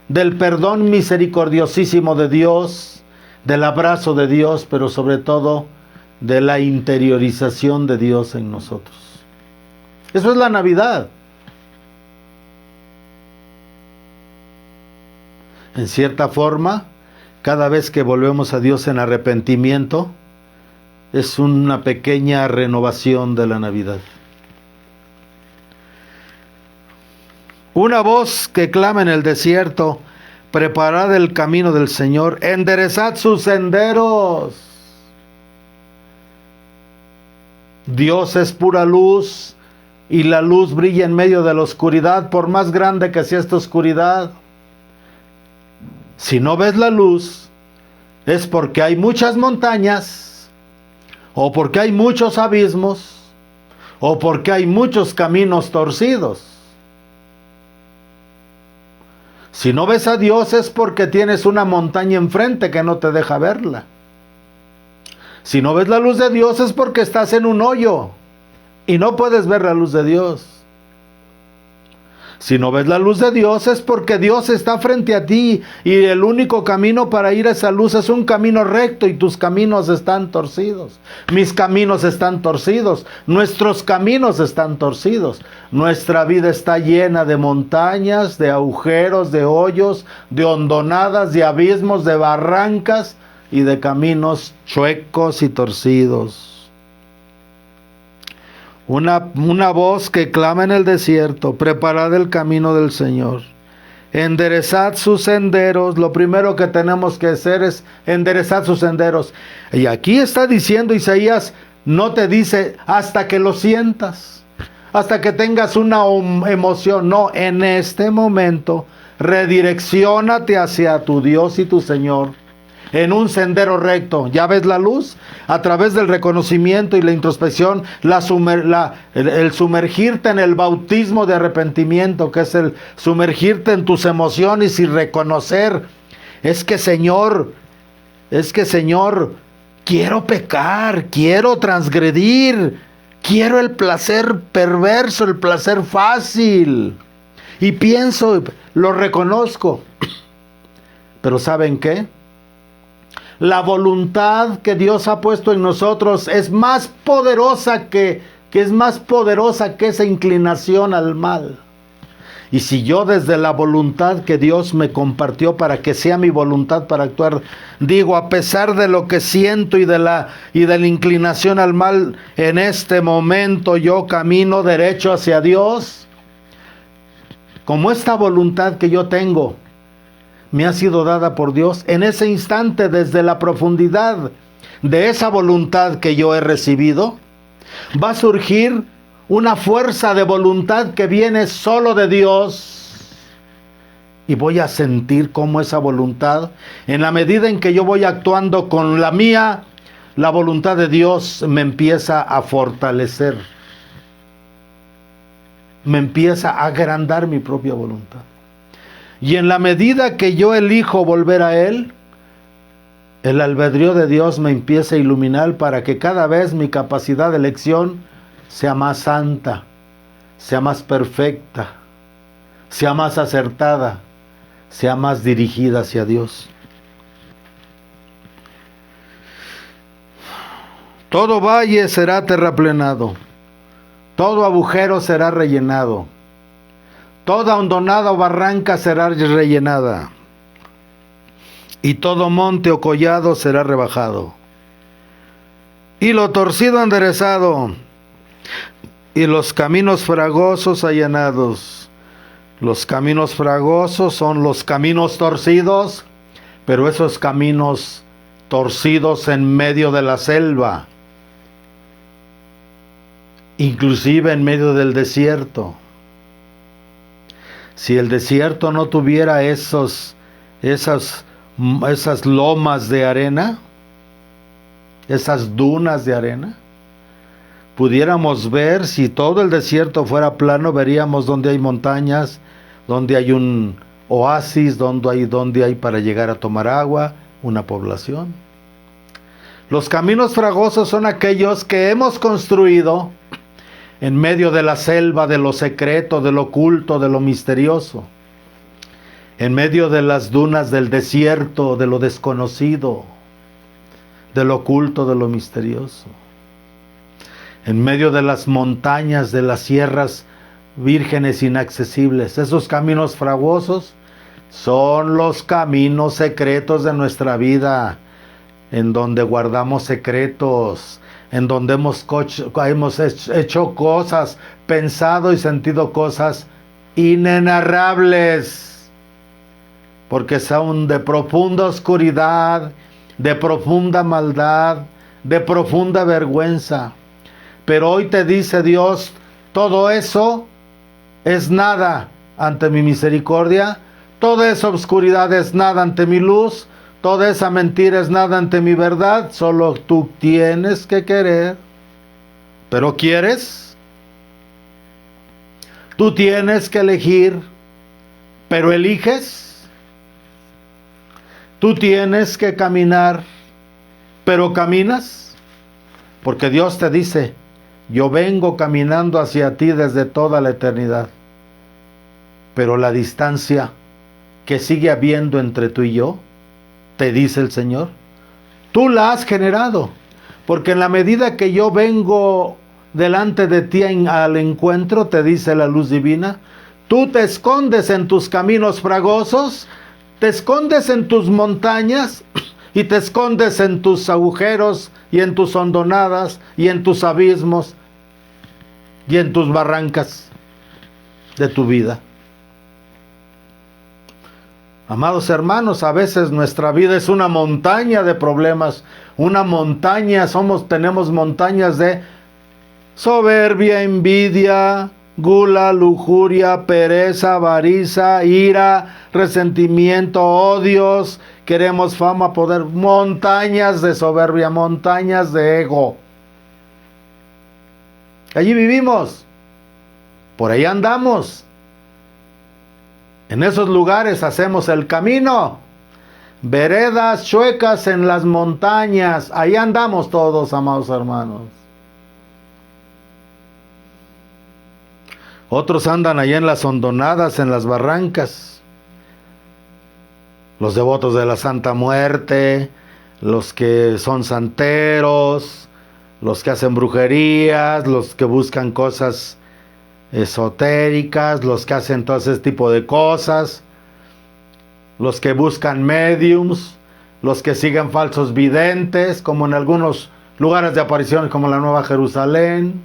del perdón misericordiosísimo de Dios, del abrazo de Dios, pero sobre todo de la interiorización de Dios en nosotros. Eso es la Navidad. En cierta forma, cada vez que volvemos a Dios en arrepentimiento, es una pequeña renovación de la Navidad. Una voz que clama en el desierto: preparad el camino del Señor, enderezad sus senderos. Dios es pura luz y la luz brilla en medio de la oscuridad, por más grande que sea esta oscuridad. Si no ves la luz, es porque hay muchas montañas, o porque hay muchos abismos, o porque hay muchos caminos torcidos. Si no ves a Dios es porque tienes una montaña enfrente que no te deja verla. Si no ves la luz de Dios es porque estás en un hoyo y no puedes ver la luz de Dios. Si no ves la luz de Dios es porque Dios está frente a ti y el único camino para ir a esa luz es un camino recto y tus caminos están torcidos. Mis caminos están torcidos, nuestros caminos están torcidos. Nuestra vida está llena de montañas, de agujeros, de hoyos, de hondonadas, de abismos, de barrancas y de caminos chuecos y torcidos. Una voz que clama en el desierto: preparad el camino del Señor, enderezad sus senderos. Lo primero que tenemos que hacer es enderezar sus senderos. Y aquí está diciendo Isaías, no te dice hasta que lo sientas, hasta que tengas una emoción. No, en este momento redirecciónate hacia tu Dios y tu Señor en un sendero recto. ¿Ya ves la luz? A través del reconocimiento y la introspección, el sumergirte en el bautismo de arrepentimiento, que es el sumergirte en tus emociones y reconocer, es que Señor, quiero pecar, quiero transgredir, quiero el placer perverso, el placer fácil. Y pienso, lo reconozco. Pero ¿saben qué? La voluntad que Dios ha puesto en nosotros es más poderosa que esa inclinación al mal. Y si yo desde la voluntad que Dios me compartió para que sea mi voluntad para actuar, digo, a pesar de lo que siento y de la inclinación al mal, en este momento yo camino derecho hacia Dios, como esta voluntad que yo tengo me ha sido dada por Dios, en ese instante, desde la profundidad de esa voluntad que yo he recibido, va a surgir una fuerza de voluntad que viene solo de Dios. Y voy a sentir cómo esa voluntad, en la medida en que yo voy actuando con la mía, la voluntad de Dios me empieza a fortalecer. Me empieza a agrandar mi propia voluntad. Y en la medida que yo elijo volver a Él, el albedrío de Dios me empieza a iluminar para que cada vez mi capacidad de elección sea más santa, sea más perfecta, sea más acertada, sea más dirigida hacia Dios. Todo valle será terraplenado, todo agujero será rellenado, toda hondonada o barranca será rellenada, y todo monte o collado será rebajado, y lo torcido enderezado, y los caminos fragosos allanados. Los caminos fragosos son los caminos torcidos, pero esos caminos torcidos en medio de la selva, inclusive en medio del desierto. Si el desierto no tuviera esas lomas de arena, esas dunas de arena, pudiéramos ver, si todo el desierto fuera plano, veríamos donde hay montañas, donde hay un oasis, donde hay para llegar a tomar agua, una población. Los caminos fragosos son aquellos que hemos construido en medio de la selva, de lo secreto, de lo oculto, de lo misterioso, en medio de las dunas del desierto, de lo desconocido, de lo oculto, de lo misterioso, en medio de las montañas, de las sierras vírgenes inaccesibles. Esos caminos fragosos Son los caminos secretos de nuestra vida, en donde guardamos secretos, en donde hemos hecho cosas, pensado y sentido cosas inenarrables, porque son de profunda oscuridad, de profunda maldad, de profunda vergüenza. Pero hoy te dice Dios, todo eso es nada ante mi misericordia, toda esa oscuridad es nada ante mi luz, toda esa mentira es nada ante mi verdad, solo tú tienes que querer. ¿Pero quieres? Tú tienes que elegir, ¿pero eliges? Tú tienes que caminar, ¿pero caminas? Porque Dios te dice, yo vengo caminando hacia ti desde toda la eternidad, pero la distancia que sigue habiendo entre tú y yo, te dice el Señor, tú la has generado, porque en la medida que yo vengo delante de ti al encuentro, te dice la luz divina, tú te escondes en tus caminos fragosos, te escondes en tus montañas y te escondes en tus agujeros y en tus hondonadas y en tus abismos y en tus barrancas de tu vida. Amados hermanos, a veces nuestra vida es una montaña de problemas, una montaña, tenemos montañas de soberbia, envidia, gula, lujuria, pereza, avaricia, ira, resentimiento, odios, queremos fama, poder, montañas de soberbia, montañas de ego. Allí vivimos, por ahí andamos. En esos lugares hacemos el camino, veredas chuecas en las montañas, ahí andamos todos, amados hermanos. Otros andan allá en las hondonadas, en las barrancas. Los devotos de la Santa Muerte, los que son santeros, los que hacen brujerías, los que buscan cosas esotéricas, los que hacen todo ese tipo de cosas, los que buscan mediums, los que siguen falsos videntes, como en algunos lugares de apariciones como la Nueva Jerusalén.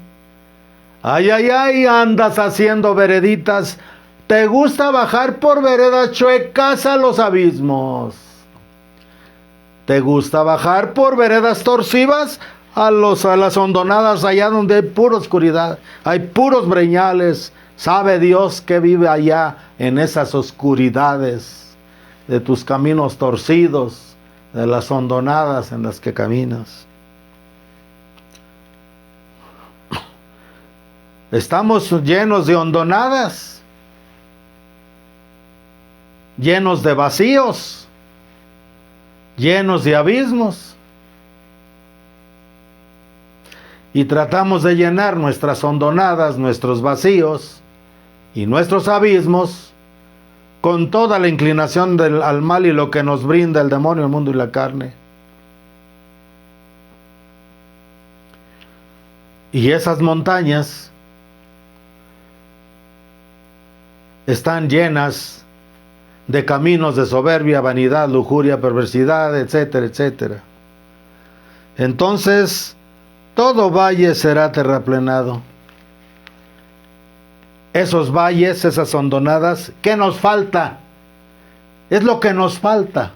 Ay, ay, ay, andas haciendo vereditas. ¿Te gusta bajar por veredas chuecas a los abismos? ¿Te gusta bajar por veredas torcidas a las hondonadas allá donde hay pura oscuridad, hay puros breñales? Sabe Dios que vive allá en esas oscuridades de tus caminos torcidos, de las hondonadas en las que caminas. Estamos llenos de hondonadas, llenos de vacíos, llenos de abismos. Y tratamos de llenar nuestras hondonadas, nuestros vacíos y nuestros abismos con toda la inclinación al mal y lo que nos brinda el demonio, el mundo y la carne. Y esas montañas están llenas de caminos de soberbia, vanidad, lujuria, perversidad, etcétera, etcétera. Entonces, todo valle será terraplenado. Esos valles, esas hondonadas, ¿qué nos falta? Es lo que nos falta.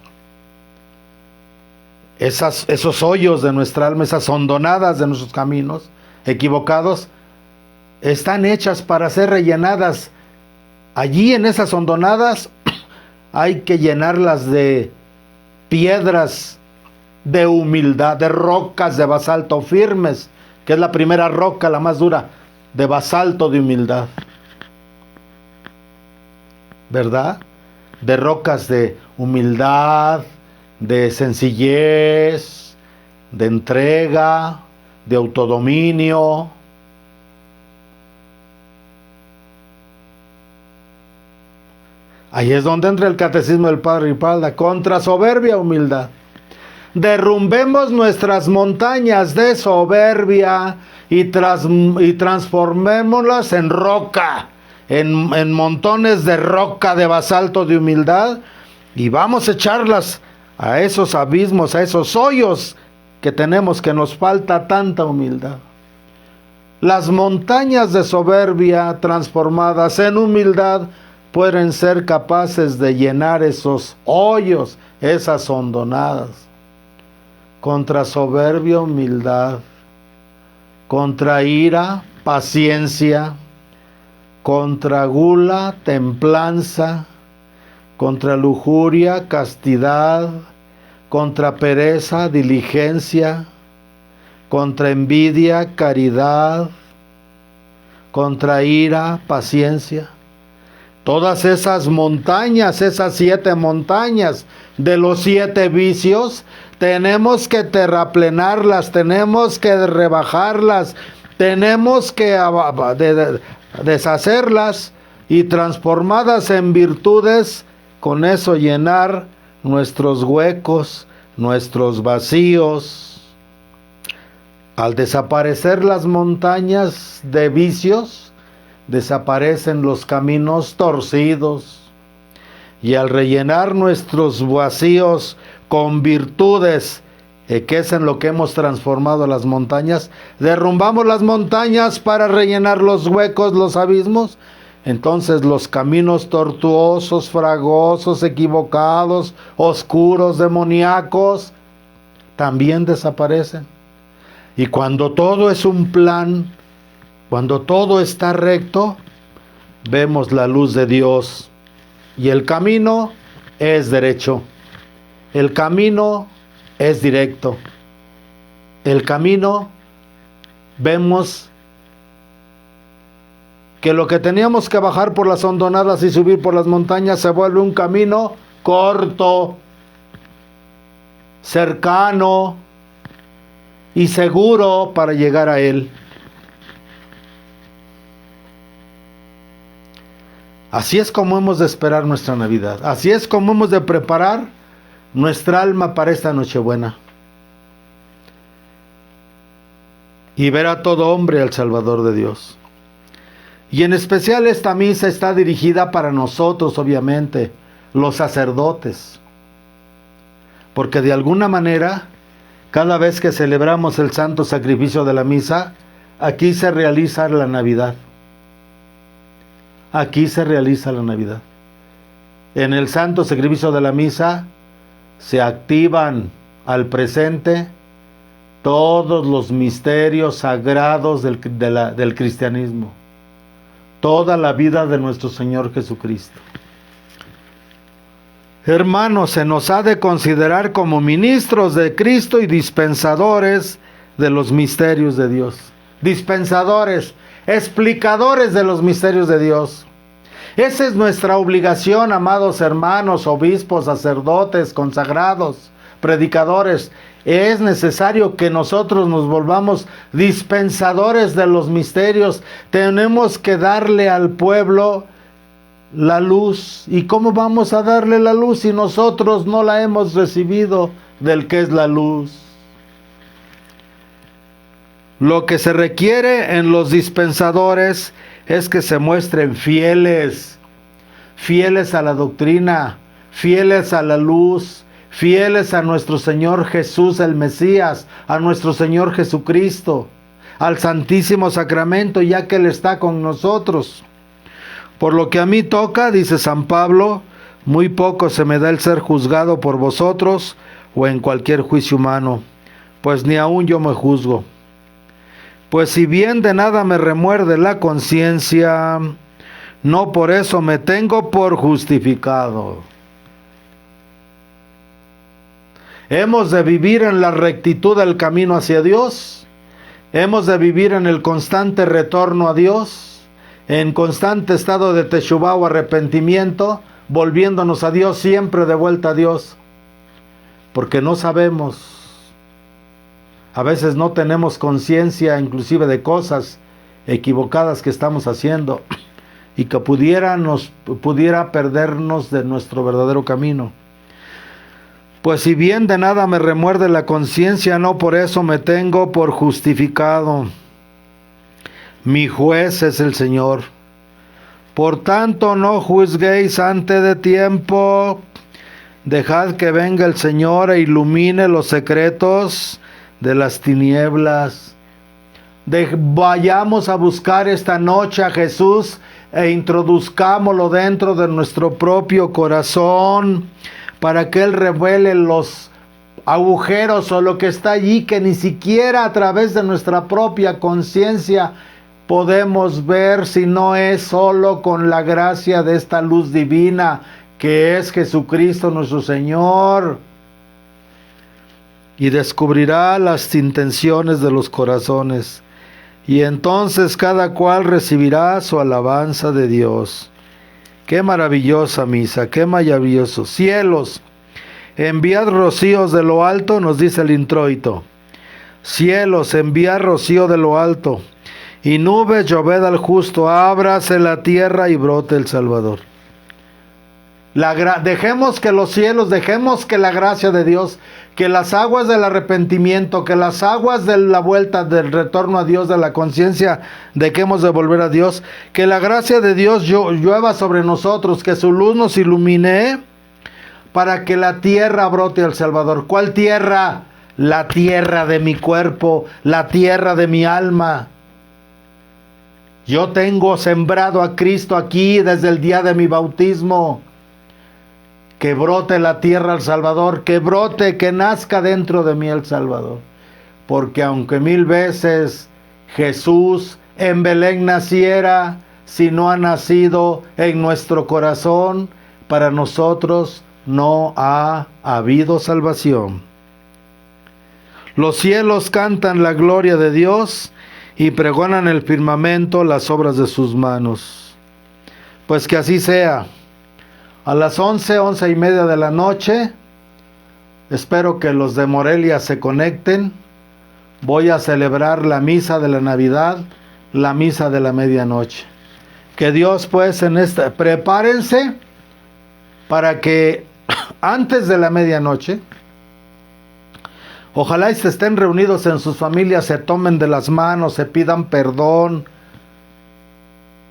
Esos hoyos de nuestra alma, esas hondonadas de nuestros caminos equivocados, están hechas para ser rellenadas. Allí en esas hondonadas hay que llenarlas de piedras de humildad, de rocas de basalto firmes, que es la primera roca, la más dura, de basalto de humildad. ¿Verdad? De rocas de humildad, de sencillez, de entrega, de autodominio. Ahí es donde entra el catecismo del Padre Ripalda, contra soberbia, humildad. Derrumbemos nuestras montañas de soberbia y transformémoslas en roca, en montones de roca, de basalto, de humildad, y vamos a echarlas a esos abismos, a esos hoyos que tenemos, que nos falta tanta humildad. Las montañas de soberbia transformadas en humildad pueden ser capaces de llenar esos hoyos, esas hondonadas. Contra soberbia, humildad. Contra ira, paciencia. Contra gula, templanza. Contra lujuria, castidad. Contra pereza, diligencia. Contra envidia, caridad. Contra ira, paciencia. Todas esas montañas, esas 7 montañas de los 7 vicios, tenemos que terraplenarlas, tenemos que rebajarlas, tenemos que deshacerlas y transformadas en virtudes, con eso llenar nuestros huecos, nuestros vacíos. Al desaparecer las montañas de vicios, desaparecen los caminos torcidos, y al rellenar nuestros vacíos con virtudes, que es en lo que hemos transformado las montañas, derrumbamos las montañas para rellenar los huecos, los abismos. Entonces los caminos tortuosos, fragosos, equivocados, oscuros, demoníacos, también desaparecen. Y cuando todo es un plan, cuando todo está recto, vemos la luz de Dios, y el camino es derecho, el camino es directo, el camino, vemos que lo que teníamos que bajar por las hondonadas y subir por las montañas se vuelve un camino corto, cercano y seguro para llegar a Él. Así es como hemos de esperar nuestra Navidad. Así es como hemos de preparar nuestra alma para esta Nochebuena. Y ver a todo hombre al Salvador de Dios. Y en especial esta misa está dirigida para nosotros, obviamente, los sacerdotes. Porque de alguna manera, cada vez que celebramos el santo sacrificio de la misa, aquí se realiza la Navidad. Aquí se realiza la Navidad. En el santo sacrificio de la misa se activan al presente todos los misterios sagrados del cristianismo, toda la vida de nuestro Señor Jesucristo. Hermanos, se nos ha de considerar como ministros de Cristo y dispensadores de los misterios de Dios. Dispensadores, explicadores de los misterios de Dios. Esa es nuestra obligación, amados hermanos, obispos, sacerdotes, consagrados, predicadores. Es necesario que nosotros nos volvamos dispensadores de los misterios. Tenemos que darle al pueblo la luz. ¿Y cómo vamos a darle la luz si nosotros no la hemos recibido del que es la luz? Lo que se requiere en los dispensadores es que se muestren fieles, fieles a la doctrina, fieles a la luz, fieles a nuestro Señor Jesús el Mesías, a nuestro Señor Jesucristo, al Santísimo Sacramento, ya que Él está con nosotros. Por lo que a mí toca, dice San Pablo, muy poco se me da el ser juzgado por vosotros o en cualquier juicio humano, pues ni aun yo me juzgo. Pues si bien de nada me remuerde la conciencia, no por eso me tengo por justificado. Hemos de vivir en la rectitud del camino hacia Dios. Hemos de vivir en el constante retorno a Dios, en constante estado de teshuvá o arrepentimiento, volviéndonos a Dios, siempre de vuelta a Dios. Porque no sabemos. A veces no tenemos conciencia inclusive de cosas equivocadas que estamos haciendo y que pudiera perdernos de nuestro verdadero camino. Pues si bien de nada me remuerde la conciencia, no por eso me tengo por justificado. Mi juez es el Señor. Por tanto, no juzguéis antes de tiempo. Dejad que venga el Señor e ilumine los secretos de las tinieblas. Vayamos a buscar esta noche a Jesús e introduzcámoslo dentro de nuestro propio corazón para que Él revele los agujeros o lo que está allí que ni siquiera a través de nuestra propia conciencia podemos ver, si no es solo con la gracia de esta luz divina que es Jesucristo nuestro Señor. Y descubrirá las intenciones de los corazones. Y entonces cada cual recibirá su alabanza de Dios. Qué maravillosa misa, qué maravilloso. Cielos, enviad rocíos de lo alto, nos dice el introito. Cielos, enviad rocío de lo alto. Y nubes, lloved al justo. Ábrase la tierra y brote el Salvador. Dejemos que los cielos, dejemos que la gracia de Dios, que las aguas del arrepentimiento, que las aguas de la vuelta, del retorno a Dios, de la conciencia de que hemos de volver a Dios, que la gracia de Dios llueva sobre nosotros, que su luz nos ilumine, para que la tierra brote al Salvador. ¿Cuál tierra? La tierra de mi cuerpo, la tierra de mi alma. Yo tengo sembrado a Cristo aquí desde el día de mi bautismo. Que brote la tierra al Salvador, que brote, que nazca dentro de mí el Salvador. Porque aunque 1000 veces Jesús en Belén naciera, si no ha nacido en nuestro corazón, para nosotros no ha habido salvación. Los cielos cantan la gloria de Dios y pregonan el firmamento las obras de sus manos. Pues que así sea. A las 11:30 de la noche, espero que los de Morelia se conecten. Voy a celebrar la misa de la Navidad, la misa de la medianoche. Que Dios pues prepárense para que antes de la medianoche, ojalá y se estén reunidos en sus familias, se tomen de las manos, se pidan perdón,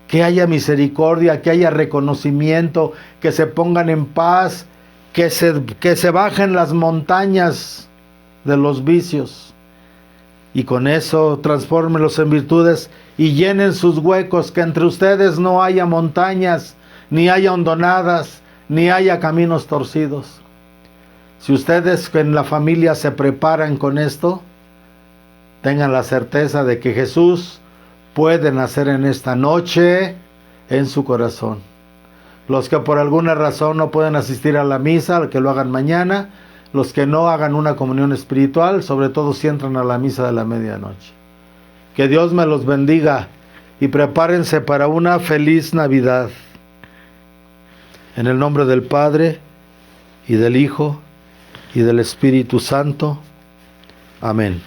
que haya misericordia, que haya reconocimiento, que se pongan en paz, que se bajen las montañas de los vicios y con eso transfórmenlos en virtudes y llenen sus huecos, que entre ustedes no haya montañas, ni haya hondonadas, ni haya caminos torcidos. Si ustedes en la familia se preparan con esto, tengan la certeza de que Jesús puede nacer en esta noche en su corazón. Los que por alguna razón no pueden asistir a la misa, que lo hagan mañana. Los que no, hagan una comunión espiritual, sobre todo si entran a la misa de la medianoche. Que Dios me los bendiga y prepárense para una feliz Navidad. En el nombre del Padre, y del Hijo, y del Espíritu Santo. Amén.